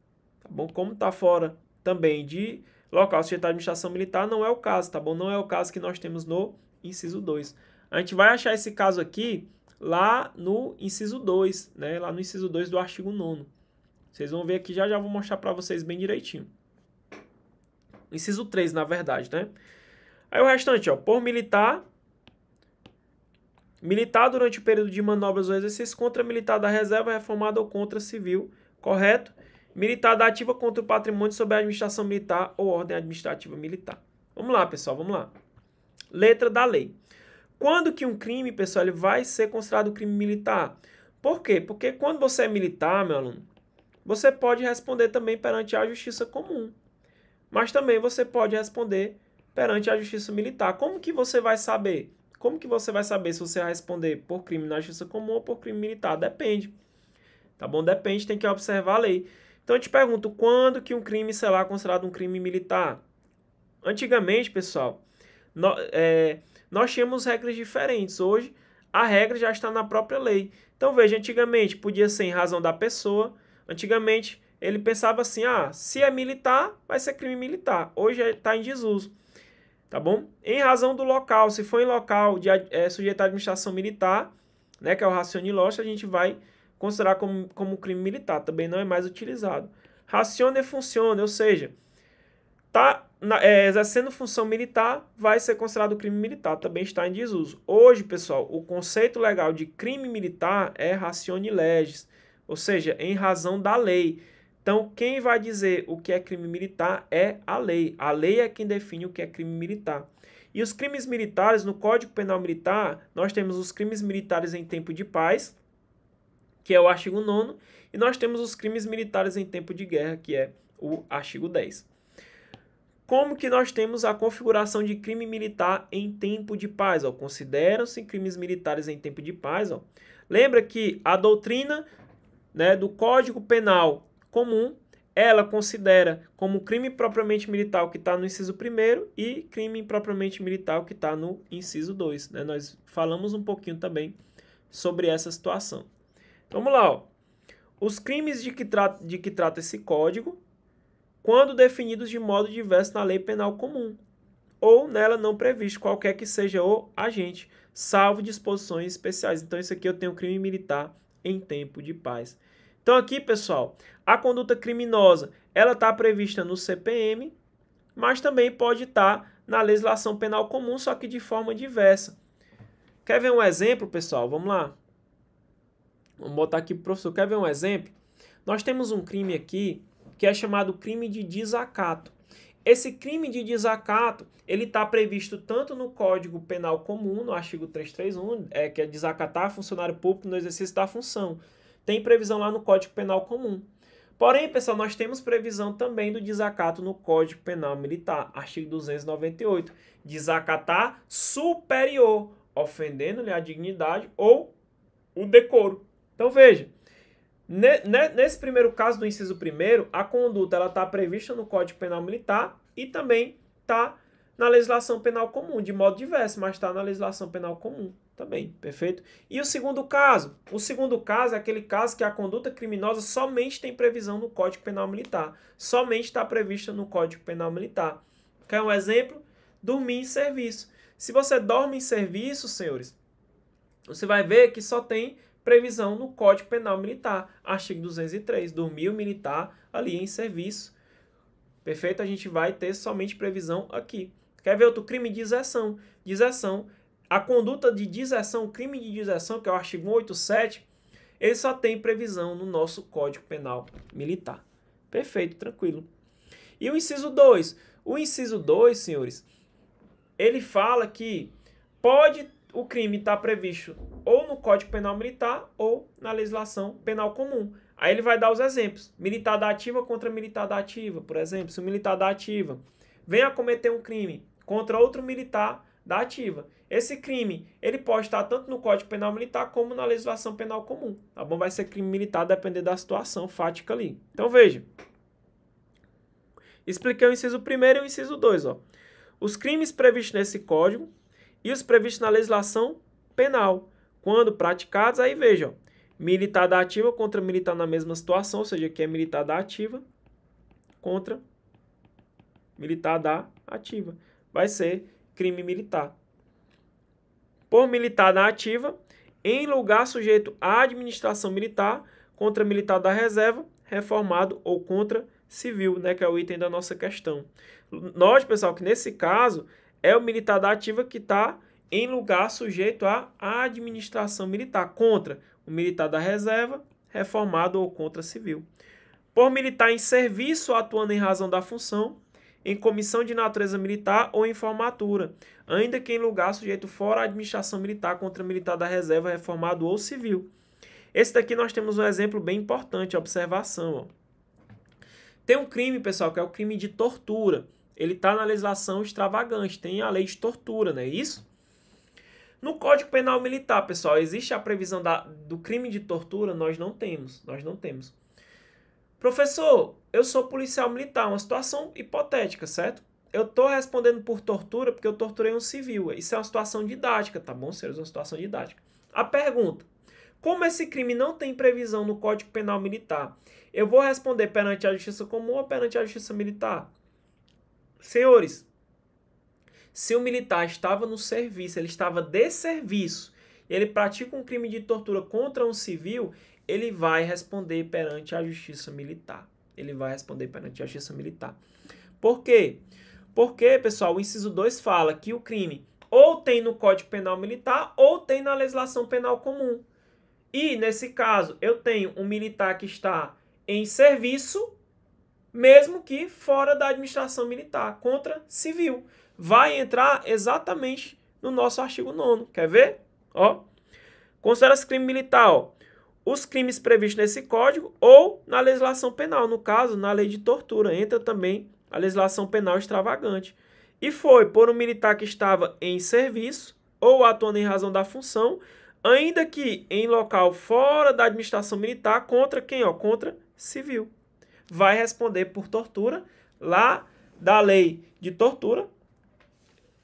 Tá bom? Como está fora também de local sujeito à administração militar, não é o caso, tá bom? Não é o caso que nós temos no inciso 2. A gente vai achar esse caso aqui lá no inciso 2, né? Lá no inciso 2 do artigo 9º. Vocês vão ver aqui, já vou mostrar para vocês bem direitinho. Inciso 3, na verdade, né? Aí o restante, ó, por militar durante o período de manobras ou exercício contra militar da reserva reformada ou contra civil, correto? Militar da ativa contra o patrimônio sob a administração militar ou ordem administrativa militar. Vamos lá, pessoal, vamos lá. Letra da lei. Quando que um crime, pessoal, ele vai ser considerado crime militar? Por quê? Porque quando você é militar, meu aluno, você pode responder também perante a justiça comum. Mas também você pode responder perante a justiça militar. Como que você vai saber? Como que você vai saber se você vai responder por crime na justiça comum ou por crime militar? Depende. Tá bom? Depende, tem que observar a lei. Então eu te pergunto, quando que um crime será considerado um crime militar? Antigamente, pessoal, nós tínhamos regras diferentes. Hoje, a regra já está na própria lei. Então veja, antigamente podia ser em razão da pessoa. Antigamente ele pensava assim, se é militar, vai ser crime militar. Hoje está em desuso. tá bom? Em razão do local, se for em local sujeito à administração militar, né, que é o racione ilógico, a gente vai considerar como crime militar, também não é mais utilizado. Racione funcione, ou seja, está exercendo função militar, vai ser considerado crime militar, também está em desuso. Hoje, pessoal, o conceito legal de crime militar é ratione legis, ou seja, em razão da lei. Então, quem vai dizer o que é crime militar é a lei. A lei é quem define o que é crime militar. E os crimes militares, no Código Penal Militar, nós temos os crimes militares em tempo de paz, que é o artigo 9º, e nós temos os crimes militares em tempo de guerra, que é o artigo 10º. Como que nós temos a configuração de crime militar em tempo de paz? Consideram-se crimes militares em tempo de paz. Lembra que a doutrina, né, do Código Penal Comum, ela considera como crime propriamente militar o que está no inciso 1º e crime impropriamente militar o que está no inciso 2. Né? Nós falamos um pouquinho também sobre essa situação. Vamos lá. Os crimes de que trata esse código, quando definidos de modo diverso na lei penal comum, ou nela não previsto, qualquer que seja o agente, salvo disposições especiais. Então, isso aqui eu tenho crime militar em tempo de paz. Então, aqui, pessoal, a conduta criminosa, ela está prevista no CPM, mas também pode estar na legislação penal comum, só que de forma diversa. Quer ver um exemplo, pessoal? Vamos lá. Vamos botar aqui para o professor. Quer ver um exemplo? Nós temos um crime aqui que é chamado crime de desacato. Esse crime de desacato, ele está previsto tanto no Código Penal Comum, no artigo 331, que é desacatar funcionário público no exercício da função. Tem previsão lá no Código Penal Comum. Porém, pessoal, nós temos previsão também do desacato no Código Penal Militar, artigo 298. Desacatar superior, ofendendo-lhe a dignidade ou o decoro. Então, veja. Nesse primeiro caso do inciso 1º, a conduta está prevista no Código Penal Militar e também está na legislação penal comum, de modo diverso, mas está na legislação penal comum também, perfeito? E o segundo caso? O segundo caso é aquele caso que a conduta criminosa somente tem previsão no Código Penal Militar, somente está prevista no Código Penal Militar. Quer um exemplo? Dormir em serviço. Se você dorme em serviço, senhores, você vai ver que só tem previsão no Código Penal Militar, artigo 203, dormir o militar ali em serviço. Perfeito? A gente vai ter somente previsão aqui. Quer ver outro crime de deserção? Deserção. A conduta de deserção, o crime de deserção, que é o artigo 187, ele só tem previsão no nosso Código Penal Militar. Perfeito, tranquilo. E o inciso 2? O inciso 2, senhores, ele fala que pode o crime estar previsto ou no Código Penal Militar ou na legislação penal comum. Aí ele vai dar os exemplos. Militar da ativa contra militar da ativa, por exemplo. Se o militar da ativa vem a cometer um crime contra outro militar da ativa, esse crime ele pode estar tanto no Código Penal Militar como na legislação penal comum. Tá bom? Vai ser crime militar dependendo da situação fática ali. Então veja. Expliquei o inciso 1º e o inciso 2. Os crimes previstos nesse código e os previstos na legislação penal, quando praticados, aí veja, militar da ativa contra militar na mesma situação, ou seja, que é militar da ativa contra militar da ativa. Vai ser crime militar. Por militar da ativa, em lugar sujeito à administração militar, contra militar da reserva, reformado ou contra civil, né, que é o item da nossa questão. Note, pessoal, que nesse caso é o militar da ativa que está em lugar sujeito à administração militar, contra o militar da reserva, reformado ou contra civil. Por militar em serviço atuando em razão da função, em comissão de natureza militar ou em formatura, ainda que em lugar sujeito fora à administração militar contra militar da reserva, reformado ou civil. Esse daqui nós temos um exemplo bem importante, observação. Tem um crime, pessoal, que é o crime de tortura. Ele está na legislação extravagante, tem a lei de tortura, não é isso? No Código Penal Militar, pessoal, existe a previsão do crime de tortura? Nós não temos. Professor, eu sou policial militar, uma situação hipotética, certo? Eu estou respondendo por tortura porque eu torturei um civil. Isso é uma situação didática, tá bom, senhores? Uma situação didática. A pergunta, como esse crime não tem previsão no Código Penal Militar, eu vou responder perante a Justiça Comum ou perante a Justiça Militar? Senhores, Se o militar estava no serviço, ele estava de serviço, ele pratica um crime de tortura contra um civil, ele vai responder perante a justiça militar. Ele vai responder perante a justiça militar. Por quê? Porque, pessoal, o inciso 2 fala que o crime ou tem no Código Penal Militar ou tem na legislação penal comum. E, nesse caso, eu tenho um militar que está em serviço, mesmo que fora da administração militar, contra civil. Vai entrar exatamente no nosso artigo 9º. Quer ver? Ó. Considera-se crime militar, ó, os crimes previstos nesse código ou na legislação penal. No caso, na lei de tortura, entra também a legislação penal extravagante. E foi por um militar que estava em serviço ou atuando em razão da função, ainda que em local fora da administração militar, contra quem? Ó, contra civil. Vai responder por tortura, lá da lei de tortura,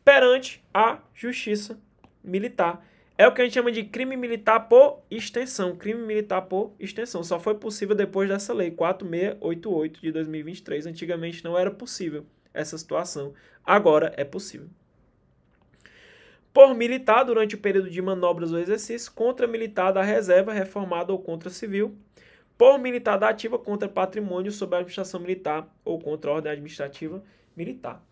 perante a justiça militar. É o que a gente chama de crime militar por extensão. Crime militar por extensão. Só foi possível depois dessa lei, 4688 de 2023. Antigamente não era possível essa situação. Agora é possível. Por militar, durante o período de manobras ou exercício, contra militar da reserva, reformada ou contra civil. Por militar da ativa, contra patrimônio sob a administração militar ou contra a ordem administrativa militar.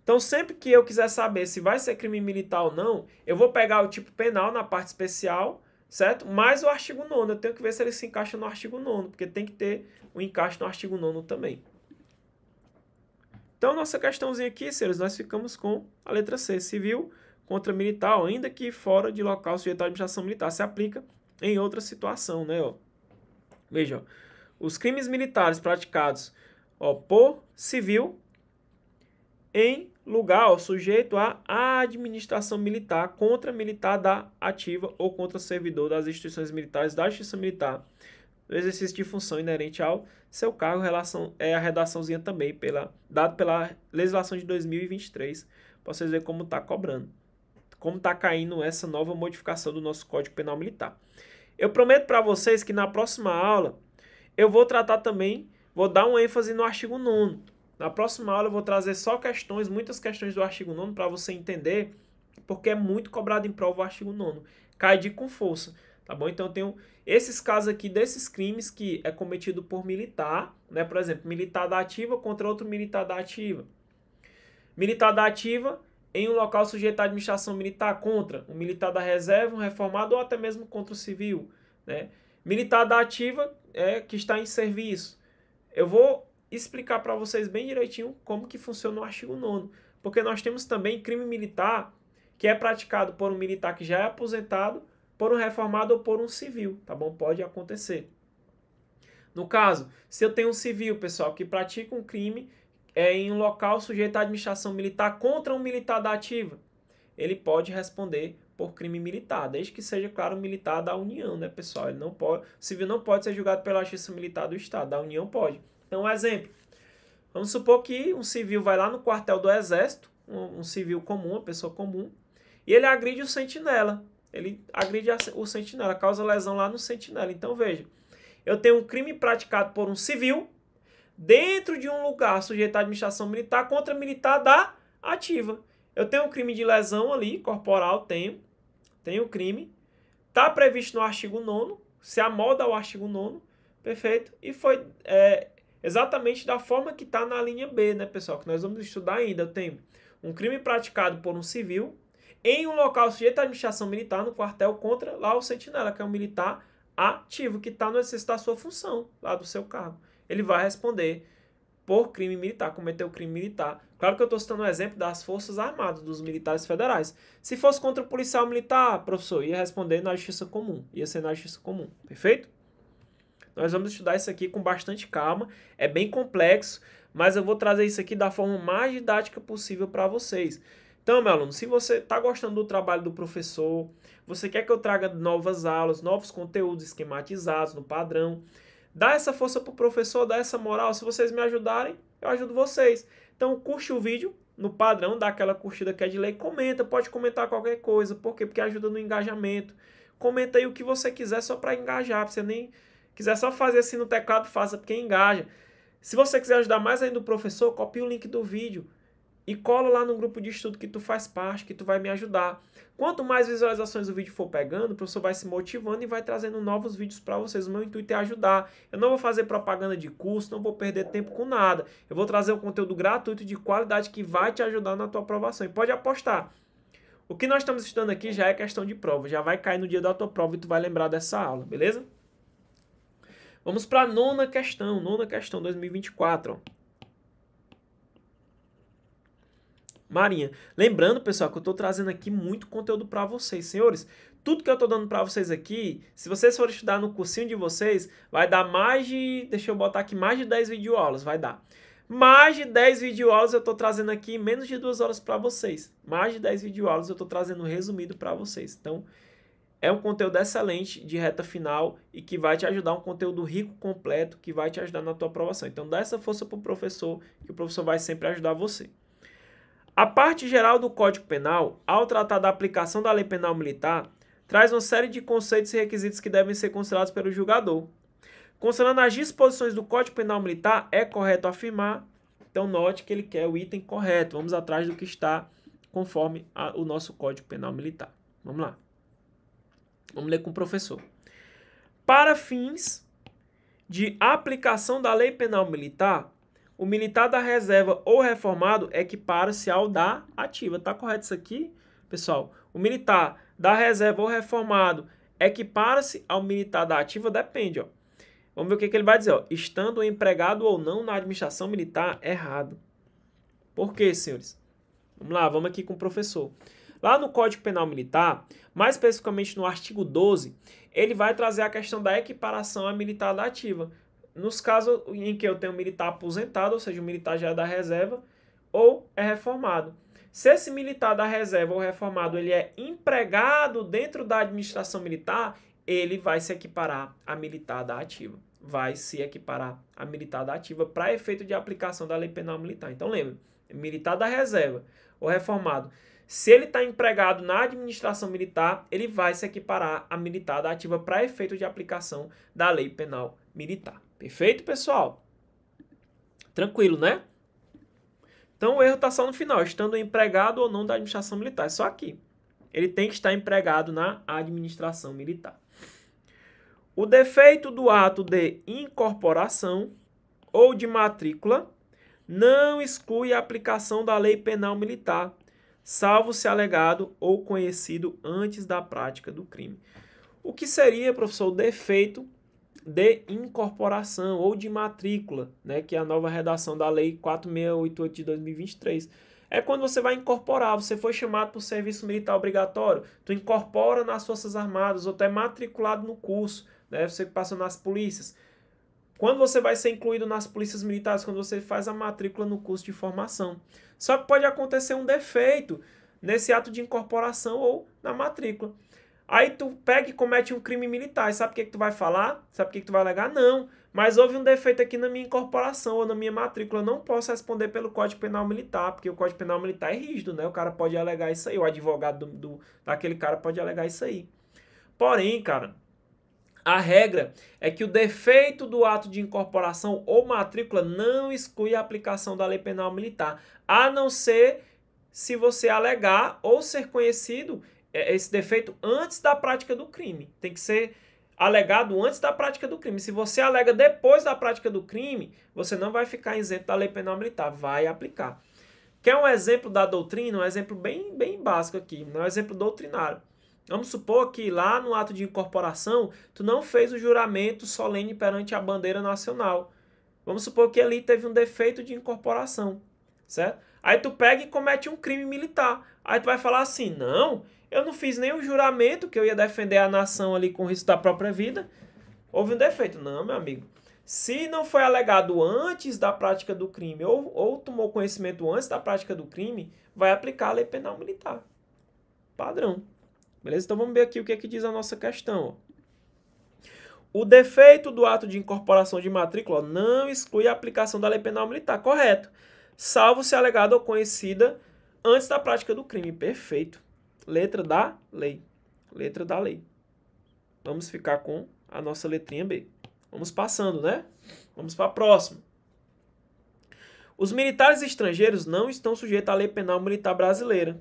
Então, sempre que eu quiser saber se vai ser crime militar ou não, eu vou pegar o tipo penal na parte especial, certo? Mais o artigo 9º. Eu tenho que ver se ele se encaixa no artigo 9º, porque tem que ter o encaixe no artigo 9º também. Então, nossa questãozinha aqui, senhores, nós ficamos com a letra C. Civil contra militar, ainda que fora de local sujeito à administração militar. Se aplica em outra situação, né? Ó. Veja, ó, os crimes militares praticados, ó, por civil em lugar, ó, sujeito à administração militar, contra militar da ativa ou contra servidor das instituições militares da justiça militar, do exercício de função inerente ao seu cargo, relação, é a redaçãozinha também, dado pela legislação de 2023, para vocês verem como está cobrando, como está caindo essa nova modificação do nosso Código Penal Militar. Eu prometo para vocês que na próxima aula eu vou tratar também, vou dar um ênfase no artigo 9º. Na próxima aula eu vou trazer só questões, muitas questões do artigo 9º para você entender, porque é muito cobrado em prova o artigo 9º. Cai de com força, tá bom? Então eu tenho esses casos aqui desses crimes que é cometido por militar, né? Por exemplo, militar da ativa contra outro militar da ativa. Militar da ativa em um local sujeito à administração militar contra um militar da reserva, um reformado ou até mesmo contra o civil, né? Militar da ativa que está em serviço. Eu vou explicar para vocês bem direitinho como que funciona o artigo 9º, porque nós temos também crime militar que é praticado por um militar que já é aposentado, por um reformado ou por um civil, tá bom? Pode acontecer. No caso, se eu tenho um civil, pessoal, que pratica um crime em um local sujeito à administração militar contra um militar da ativa, ele pode responder por crime militar, desde que seja, claro, militar da União, né, pessoal? Ele não pode, o civil não pode ser julgado pela justiça militar do Estado, da União pode. Então, um exemplo, vamos supor que um civil vai lá no quartel do Exército, um civil comum, uma pessoa comum, e ele agride o sentinela. Ele agride o sentinela, causa lesão lá no sentinela. Então, veja, eu tenho um crime praticado por um civil dentro de um lugar sujeito à administração militar contra militar da ativa. Eu tenho um crime de lesão ali, corporal, tenho crime. Está previsto no artigo 9º, se amolda ao artigo 9º, perfeito, e foi exatamente da forma que está na linha B, né, pessoal, que nós vamos estudar ainda. Eu tenho um crime praticado por um civil em um local sujeito à administração militar, no quartel, contra lá o sentinela, que é um militar ativo, que está no exercício da sua função, lá do seu cargo. Ele vai responder por crime militar, cometeu crime militar. Claro que eu estou citando um exemplo das Forças Armadas, dos militares federais. Se fosse contra o policial militar, professor, ia responder na justiça comum, ia ser na justiça comum, perfeito? Nós vamos estudar isso aqui com bastante calma, é bem complexo, mas eu vou trazer isso aqui da forma mais didática possível para vocês. Então, meu aluno, se você está gostando do trabalho do professor, você quer que eu traga novas aulas, novos conteúdos esquematizados no padrão, dá essa força para o professor, dá essa moral. Se vocês me ajudarem, eu ajudo vocês. Então, curte o vídeo no padrão, dá aquela curtida que é de lei, comenta, pode comentar qualquer coisa. Por quê? Porque ajuda no engajamento. Comenta aí o que você quiser só para engajar. Se você nem quiser só fazer assim no teclado, faça porque engaja. Se você quiser ajudar mais ainda o professor, copie o link do vídeo. e cola lá no grupo de estudo que tu faz parte, que tu vai me ajudar. Quanto mais visualizações o vídeo for pegando, o professor vai se motivando e vai trazendo novos vídeos para vocês. O meu intuito é ajudar. Eu não vou fazer propaganda de curso, não vou perder tempo com nada. Eu vou trazer um conteúdo gratuito de qualidade que vai te ajudar na tua aprovação. E pode apostar. O que nós estamos estudando aqui já é questão de prova. Já vai cair no dia da tua prova e tu vai lembrar dessa aula, beleza? Vamos para a nona questão 2024, ó. Marinha. Lembrando, pessoal, que eu estou trazendo aqui muito conteúdo para vocês, senhores. Tudo que eu estou dando para vocês aqui, se vocês forem estudar no cursinho de vocês, vai dar mais de, deixa eu botar aqui, mais de 10 videoaulas, vai dar. Mais de 10 videoaulas eu estou trazendo aqui em menos de 2 horas para vocês. Mais de 10 videoaulas eu estou trazendo resumido para vocês. Então, é um conteúdo excelente de reta final e que vai te ajudar, um conteúdo rico, completo, que vai te ajudar na tua aprovação. Então, dá essa força para o professor, que o professor vai sempre ajudar você. A parte geral do Código Penal, ao tratar da aplicação da Lei Penal Militar, traz uma série de conceitos e requisitos que devem ser considerados pelo julgador. Considerando as disposições do Código Penal Militar, é correto afirmar, então note que ele quer o item correto. Vamos atrás do que está conforme o nosso Código Penal Militar. Vamos lá. Vamos ler com o professor. Para fins de aplicação da Lei Penal Militar, o militar da reserva ou reformado equipara-se ao da ativa. Tá correto isso aqui, pessoal? O militar da reserva ou reformado equipara-se ao militar da ativa? Depende, ó. Vamos ver o que ele vai dizer, ó. Estando empregado ou não na administração militar, errado. Por quê, senhores? Vamos lá, vamos aqui com o professor. Lá no Código Penal Militar, mais especificamente no artigo 12, ele vai trazer a questão da equiparação à militar da ativa. Nos casos em que eu tenho um militar aposentado, ou seja, o militar já é da reserva, ou é reformado. Se esse militar da reserva ou reformado ele é empregado dentro da administração militar, ele vai se equiparar a militar da ativa. Vai se equiparar a militar da ativa para efeito de aplicação da Lei Penal Militar. Então, lembre, militar da reserva ou reformado, se ele está empregado na administração militar, ele vai se equiparar a militar da ativa para efeito de aplicação da Lei Penal Militar. Perfeito, pessoal? Tranquilo, né? Então, o erro está só no final, estando empregado ou não da administração militar. É só aqui. Ele tem que estar empregado na administração militar. O defeito do ato de incorporação ou de matrícula não exclui a aplicação da Lei Penal Militar, salvo se alegado ou conhecido antes da prática do crime. O que seria, professor, o defeito de incorporação ou de matrícula, né, que é a nova redação da Lei 4688 de 2023. É quando você vai incorporar, você foi chamado para o serviço militar obrigatório, tu incorpora nas Forças Armadas ou tu é matriculado no curso, né, você passou nas polícias. Quando você vai ser incluído nas polícias militares, quando você faz a matrícula no curso de formação. Só que pode acontecer um defeito nesse ato de incorporação ou na matrícula. Aí tu pega e comete um crime militar. E sabe o que tu vai falar? Sabe o que tu vai alegar? Não, mas houve um defeito aqui na minha incorporação ou na minha matrícula. Eu não posso responder pelo Código Penal Militar, porque o Código Penal Militar é rígido, né? O cara pode alegar isso aí, o advogado daquele cara pode alegar isso aí. Porém, cara, a regra é que o defeito do ato de incorporação ou matrícula não exclui a aplicação da Lei Penal Militar, a não ser se você alegar ou ser conhecido esse defeito antes da prática do crime. Tem que ser alegado antes da prática do crime. Se você alega depois da prática do crime, você não vai ficar isento da Lei Penal Militar, vai aplicar. Quer um exemplo da doutrina? Um exemplo bem básico aqui, um exemplo doutrinário. Vamos supor que lá no ato de incorporação, tu não fez o juramento solene perante a bandeira nacional. Vamos supor que ali teve um defeito de incorporação, certo? Aí tu pega e comete um crime militar. Aí tu vai falar assim, não, eu não fiz nenhum juramento que eu ia defender a nação ali com o risco da própria vida. Houve um defeito. Não, meu amigo. Se não foi alegado antes da prática do crime ou tomou conhecimento antes da prática do crime, vai aplicar a Lei Penal Militar. Padrão. Beleza? Então vamos ver aqui o que é que diz a nossa questão. O defeito do ato de incorporação de matrícula não exclui a aplicação da Lei Penal Militar. Correto. Salvo se alegado ou conhecida antes da prática do crime. Perfeito. Letra da lei. Letra da lei. Vamos ficar com a nossa letrinha B. Vamos passando, né? Vamos para a próxima. Os militares estrangeiros não estão sujeitos à lei penal militar brasileira,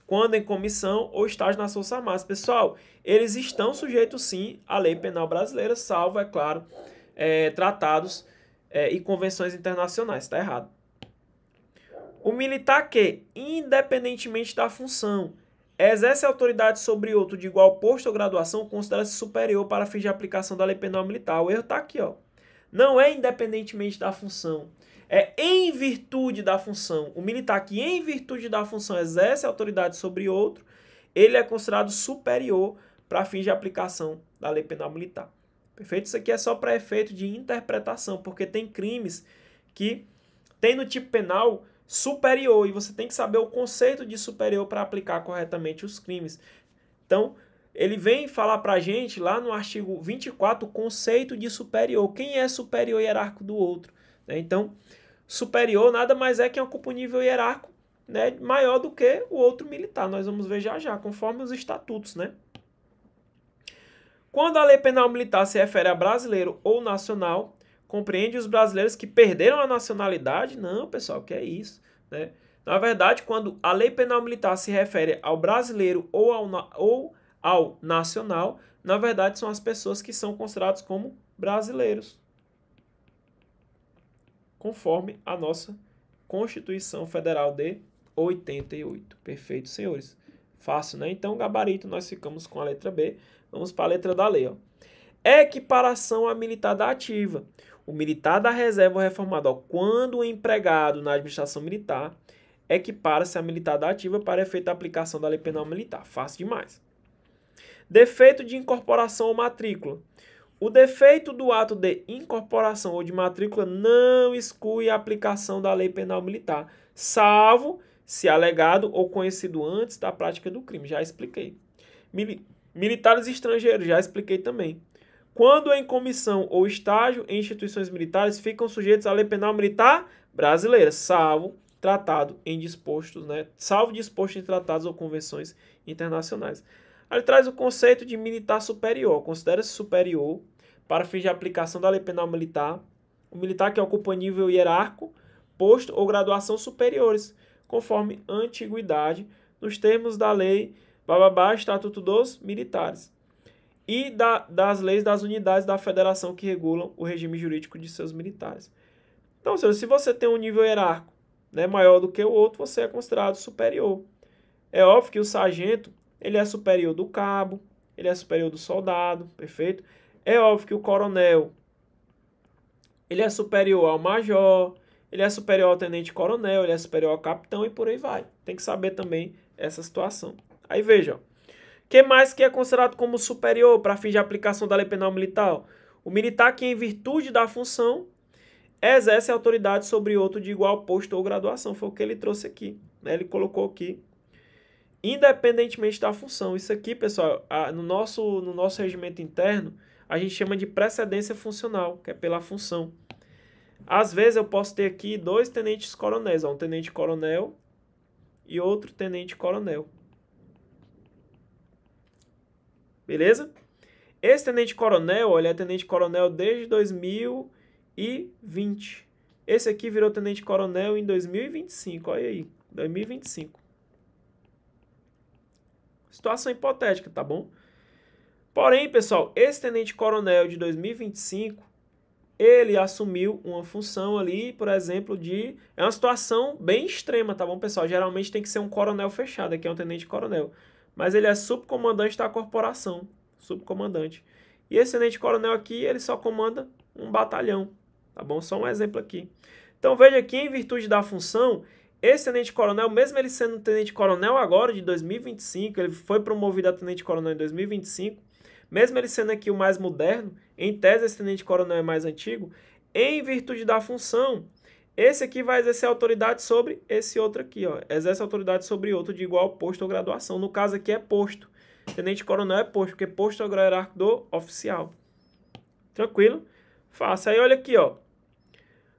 quando em comissão ou estágio nas Forças Armadas. Pessoal, eles estão sujeitos sim à lei penal brasileira, salvo, é claro, tratados e convenções internacionais. Está errado. O militar que, independentemente da função, exerce autoridade sobre outro de igual posto ou graduação, considera-se superior para fins de aplicação da lei penal militar. O erro está aqui, ó. Não é independentemente da função, é em virtude da função. O militar que, em virtude da função, exerce autoridade sobre outro, ele é considerado superior para fins de aplicação da lei penal militar. Perfeito? Isso aqui é só para efeito de interpretação, porque tem crimes que tem no tipo penal superior, e você tem que saber o conceito de superior para aplicar corretamente os crimes. Então, ele vem falar para a gente, lá no artigo 24, o conceito de superior. Quem é superior hierárquico do outro? Né? Então, superior nada mais é que ocupa um nível hierárquico, né, maior do que o outro militar. Nós vamos ver já já, conforme os estatutos, né? Quando a lei penal militar se refere a brasileiro ou nacional, compreende os brasileiros que perderam a nacionalidade? Não, pessoal, que é isso, né? Na verdade, quando a lei penal militar se refere ao brasileiro ou ao nacional, na verdade são as pessoas que são consideradas como brasileiros, conforme a nossa Constituição Federal de 88. Perfeito, senhores? Fácil, né? Então, gabarito, nós ficamos com a letra B. Vamos para a letra da lei, ó. Equiparação a militar da ativa. O militar da reserva ou reformado, ó, quando o empregado na administração militar, equipara-se a militar da ativa para efeito da aplicação da lei penal militar. Fácil demais. Defeito de incorporação ou matrícula. O defeito do ato de incorporação ou de matrícula não exclui a aplicação da lei penal militar, salvo se alegado ou conhecido antes da prática do crime. Já expliquei. Militares estrangeiros, já expliquei também. Quando em comissão ou estágio em instituições militares, ficam sujeitos à lei penal militar brasileira, salvo tratado em dispostos, né? Salvo disposto em tratados ou convenções internacionais. Ele traz o conceito de militar superior. Considera-se superior para fins de aplicação da lei penal militar o militar que ocupa nível hierárquico, posto ou graduação superiores, conforme a antiguidade, nos termos da lei Estatuto dos Militares e das leis das unidades da federação que regulam o regime jurídico de seus militares. Então, se você tem um nível hierárquico, né, maior do que o outro, você é considerado superior. É óbvio que o sargento ele é superior do cabo, ele é superior do soldado, perfeito? É óbvio que o coronel ele é superior ao major, ele é superior ao tenente-coronel, ele é superior ao capitão e por aí vai. Tem que saber também essa situação. Aí veja, o que mais que é considerado como superior para fins de aplicação da lei penal militar? O militar que, em virtude da função, exerce autoridade sobre outro de igual posto ou graduação. Foi o que ele trouxe aqui, né? Ele colocou aqui, independentemente da função. Isso aqui, pessoal, no nosso regimento interno, a gente chama de precedência funcional, que é pela função. Às vezes eu posso ter aqui dois tenentes-coronéis, um tenente-coronel e outro tenente-coronel. Beleza? Esse tenente-coronel, ele é tenente-coronel desde 2020. Esse aqui virou tenente-coronel em 2025, olha aí, 2025. Situação hipotética, tá bom? Porém, pessoal, esse tenente-coronel de 2025, ele assumiu uma função ali, por exemplo, é uma situação bem extrema, tá bom, pessoal? Geralmente tem que ser um coronel fechado, aqui é um tenente-coronel. Mas ele é subcomandante da corporação, subcomandante. E esse tenente-coronel aqui, ele só comanda um batalhão, tá bom? Só um exemplo aqui. Então, veja aqui, em virtude da função, esse tenente-coronel, mesmo ele sendo tenente-coronel agora, de 2025, ele foi promovido a tenente-coronel em 2025, mesmo ele sendo aqui o mais moderno, em tese esse tenente-coronel é mais antigo, em virtude da função, esse aqui vai exercer autoridade sobre esse outro aqui, ó. Exerce autoridade sobre outro de igual posto ou graduação. No caso aqui é posto. Tenente-coronel é posto, porque posto é o grau hierárquico do oficial. Tranquilo? Fácil. Aí olha aqui, ó.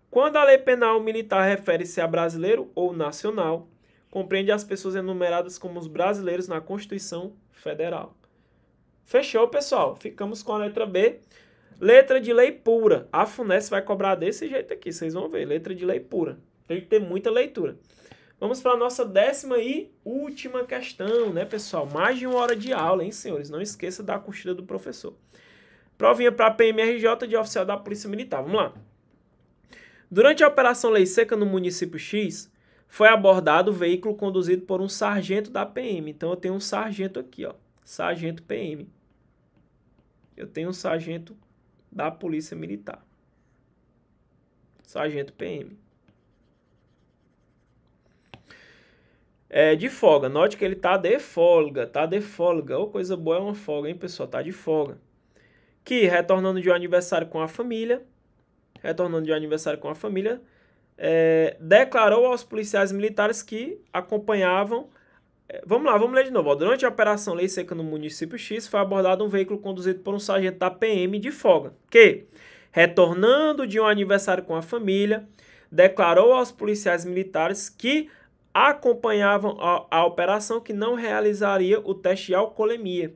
Quando a lei penal militar refere-se a brasileiro ou nacional, compreende as pessoas enumeradas como os brasileiros na Constituição Federal. Fechou, pessoal? Ficamos com a letra B. Letra de lei pura. A FUNESS vai cobrar desse jeito aqui, vocês vão ver. Letra de lei pura. Tem que ter muita leitura. Vamos para a nossa 10ª e última questão, né, pessoal? Mais de 1 hora de aula, hein, senhores? Não esqueça da curtida do professor. Provinha para a PMRJ de oficial da Polícia Militar. Vamos lá. Durante a Operação Lei Seca no município X, foi abordado o veículo conduzido por um sargento da PM. Então, eu tenho um sargento aqui, ó. Sargento PM. Eu tenho um sargento da Polícia Militar. Sargento PM. De folga. Note que ele tá de folga. Tá de folga. Ô, coisa boa é uma folga, hein, pessoal? Tá de folga. Que, retornando de um aniversário com a família, declarou aos policiais militares que acompanhavam... Vamos lá, vamos ler de novo. Ó. Durante a Operação Lei Seca no município X, foi abordado um veículo conduzido por um sargento da PM de folga, que, retornando de um aniversário com a família, declarou aos policiais militares que acompanhavam a operação que não realizaria o teste de alcoolemia,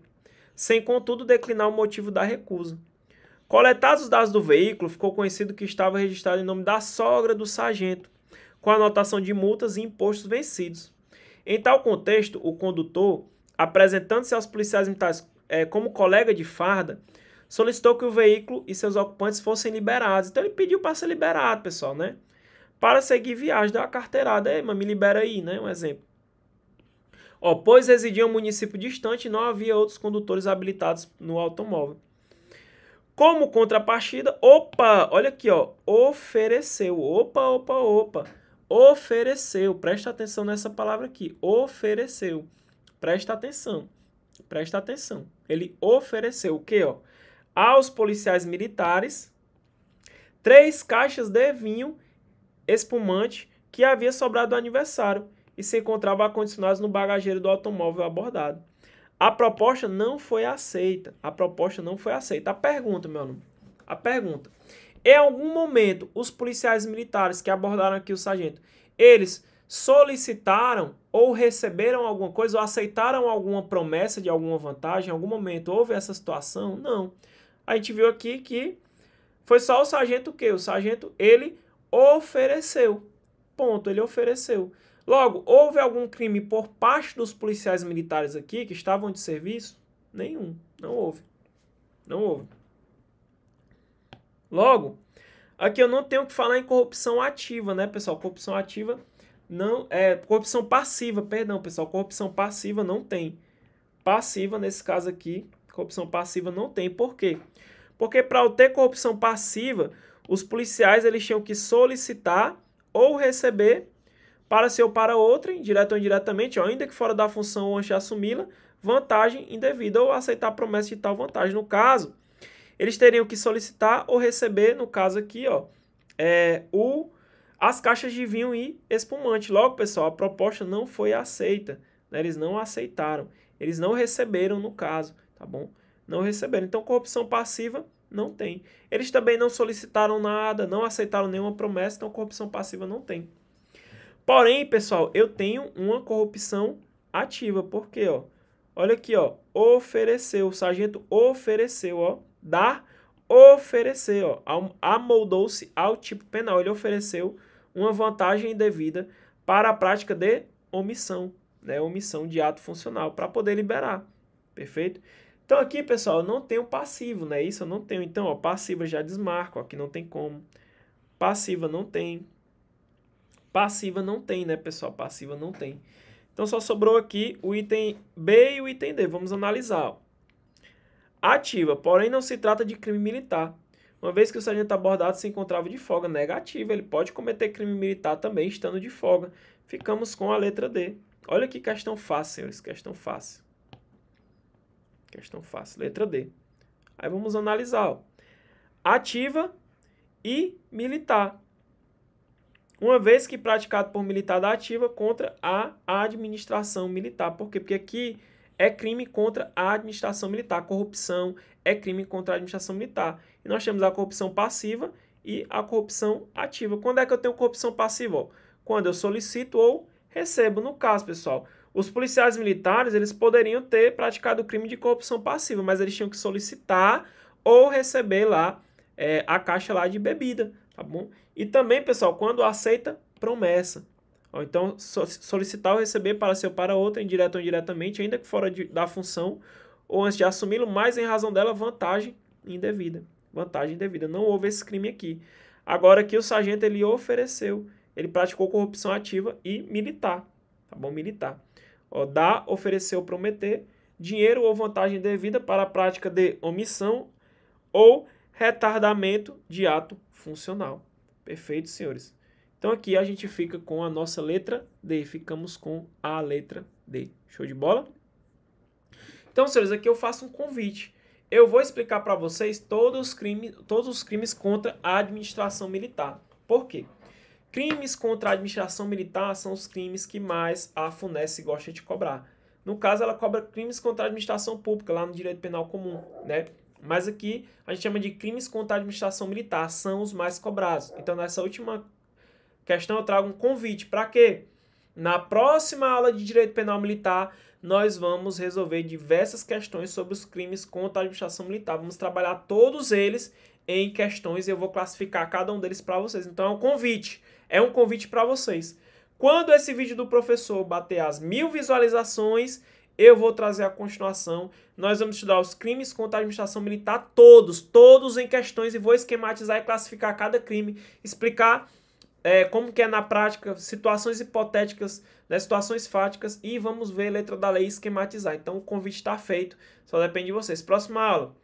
sem, contudo, declinar o motivo da recusa. Coletados os dados do veículo, ficou conhecido que estava registrado em nome da sogra do sargento, com anotação de multas e impostos vencidos. Em tal contexto, o condutor, apresentando-se aos policiais militares como colega de farda, solicitou que o veículo e seus ocupantes fossem liberados. Então, ele pediu para ser liberado, pessoal, né? Para seguir viagem, deu uma carteirada. Ei, mas me libera aí, né? Um exemplo. Ó, pois residia em um município distante e não havia outros condutores habilitados no automóvel. Como contrapartida, olha aqui, ó, ofereceu, ofereceu, presta atenção nessa palavra aqui, ofereceu, presta atenção, ele ofereceu o quê, ó? Aos policiais militares 3 caixas de vinho espumante que havia sobrado do aniversário e se encontravam acondicionados no bagageiro do automóvel abordado. A proposta não foi aceita. A pergunta, meu aluno. A pergunta. Em algum momento, os policiais militares que abordaram aqui o sargento, eles solicitaram ou receberam alguma coisa ou aceitaram alguma promessa de alguma vantagem? Em algum momento houve essa situação? Não. A gente viu aqui que foi só o sargento o quê? O sargento, ele ofereceu. Ponto, ele ofereceu. Logo, houve algum crime por parte dos policiais militares aqui que estavam de serviço? Nenhum, não houve. Não houve. Logo, aqui eu não tenho que falar em corrupção ativa, né, pessoal? Corrupção ativa não é corrupção passiva, perdão, pessoal. Corrupção passiva não tem. Passiva nesse caso aqui, corrupção passiva não tem. Por quê? Porque para eu ter corrupção passiva, os policiais eles tinham que solicitar ou receber para si ou para outrem, direto ou indiretamente, ó, ainda que fora da função ou antes de assumi-la, vantagem indevida ou aceitar a promessa de tal vantagem. No caso, eles teriam que solicitar ou receber, no caso aqui, ó, as caixas de vinho e espumante. Logo, pessoal, a proposta não foi aceita, né? Eles não aceitaram, eles não receberam no caso, tá bom? Não receberam. Então, corrupção passiva não tem. Eles também não solicitaram nada, não aceitaram nenhuma promessa, então corrupção passiva não tem. Porém, pessoal, eu tenho uma corrupção ativa. Por quê? Ó? Olha aqui, ó. Ofereceu. O sargento ofereceu, ó. Dar, oferecer, ó. Amoldou-se ao tipo penal. Ele ofereceu uma vantagem indevida para a prática de omissão, né? Omissão de ato funcional, para poder liberar. Perfeito? Então, aqui, pessoal, eu não tenho passivo, né? Isso eu não tenho. Então, ó, passiva já desmarco. Aqui não tem como. Passiva não tem. Passiva não tem, né, pessoal? Passiva não tem. Então, só sobrou aqui o item B e o item D. Vamos analisar. Ó. Ativa, porém não se trata de crime militar. Uma vez que o sargento abordado se encontrava de folga. Negativa, ele pode cometer crime militar também estando de folga. Ficamos com a letra D. Olha que questão fácil, senhores. Questão fácil. Questão fácil. Letra D. Aí vamos analisar. Ó. Ativa e militar. Uma vez que praticado por militar da ativa contra a administração militar. Por quê? Porque aqui é crime contra a administração militar. Corrupção é crime contra a administração militar. E nós temos a corrupção passiva e a corrupção ativa. Quando é que eu tenho corrupção passiva? Ó, quando eu solicito ou recebo. No caso, pessoal, os policiais militares eles poderiam ter praticado o crime de corrupção passiva, mas eles tinham que solicitar ou receber lá a caixa lá de bebida, tá bom? E também, pessoal, quando aceita promessa. Então, solicitar ou receber para ser ou para outra, indireto ou indiretamente, ainda que fora da função, ou antes de assumi-lo, mas em razão dela, vantagem indevida. Vantagem indevida. Não houve esse crime aqui. Agora aqui o sargento, ele ofereceu, ele praticou corrupção ativa e militar, tá bom? Militar. Ó, dar, oferecer ou prometer, dinheiro ou vantagem indevida para a prática de omissão ou retardamento de ato funcional. Perfeito, senhores? Então aqui a gente fica com a nossa letra D, ficamos com a letra D. Show de bola? Então, senhores, aqui eu faço um convite. Eu vou explicar para vocês todos os crimes contra a administração militar. Por quê? Crimes contra a administração militar são os crimes que mais a FUNESS gosta de cobrar. No caso, ela cobra crimes contra a administração pública, lá no direito penal comum, né? Mas aqui a gente chama de crimes contra a administração militar, são os mais cobrados. Então, nessa última questão, eu trago um convite. Para quê? Na próxima aula de direito penal militar, nós vamos resolver diversas questões sobre os crimes contra a administração militar. Vamos trabalhar todos eles em questões e eu vou classificar cada um deles para vocês. Então, é um convite. É um convite para vocês. Quando esse vídeo do professor bater as 1000 visualizações, eu vou trazer a continuação. Nós vamos estudar os crimes contra a administração militar todos em questões e vou esquematizar e classificar cada crime, explicar como que é na prática, situações hipotéticas, né, situações fáticas e vamos ver a letra da lei e esquematizar. Então o convite está feito, só depende de vocês. Próxima aula.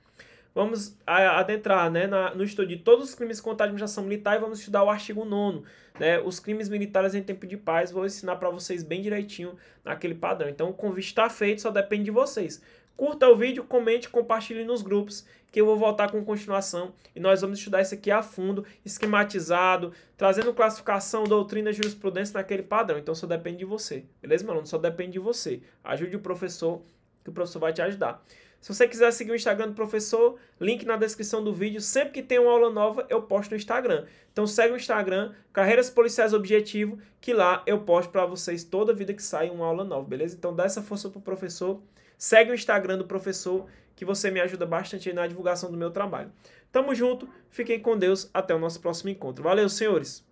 Vamos adentrar, né, no estudo de todos os crimes contra a administração militar e vamos estudar o artigo 9º, né, os crimes militares em tempo de paz. Vou ensinar para vocês bem direitinho naquele padrão. Então o convite está feito, só depende de vocês. Curta o vídeo, comente, compartilhe nos grupos, que eu vou voltar com continuação e nós vamos estudar isso aqui a fundo, esquematizado, trazendo classificação, doutrina, jurisprudência naquele padrão. Então só depende de você, beleza, meu aluno? Só depende de você. Ajude o professor, que o professor vai te ajudar. Se você quiser seguir o Instagram do professor, link na descrição do vídeo. Sempre que tem uma aula nova, eu posto no Instagram. Então segue o Instagram, Carreiras Policiais Objetivo, que lá eu posto para vocês toda vida que sai uma aula nova, beleza? Então dá essa força pro professor. Segue o Instagram do professor, que você me ajuda bastante aí na divulgação do meu trabalho. Tamo junto, fiquem com Deus, até o nosso próximo encontro. Valeu, senhores!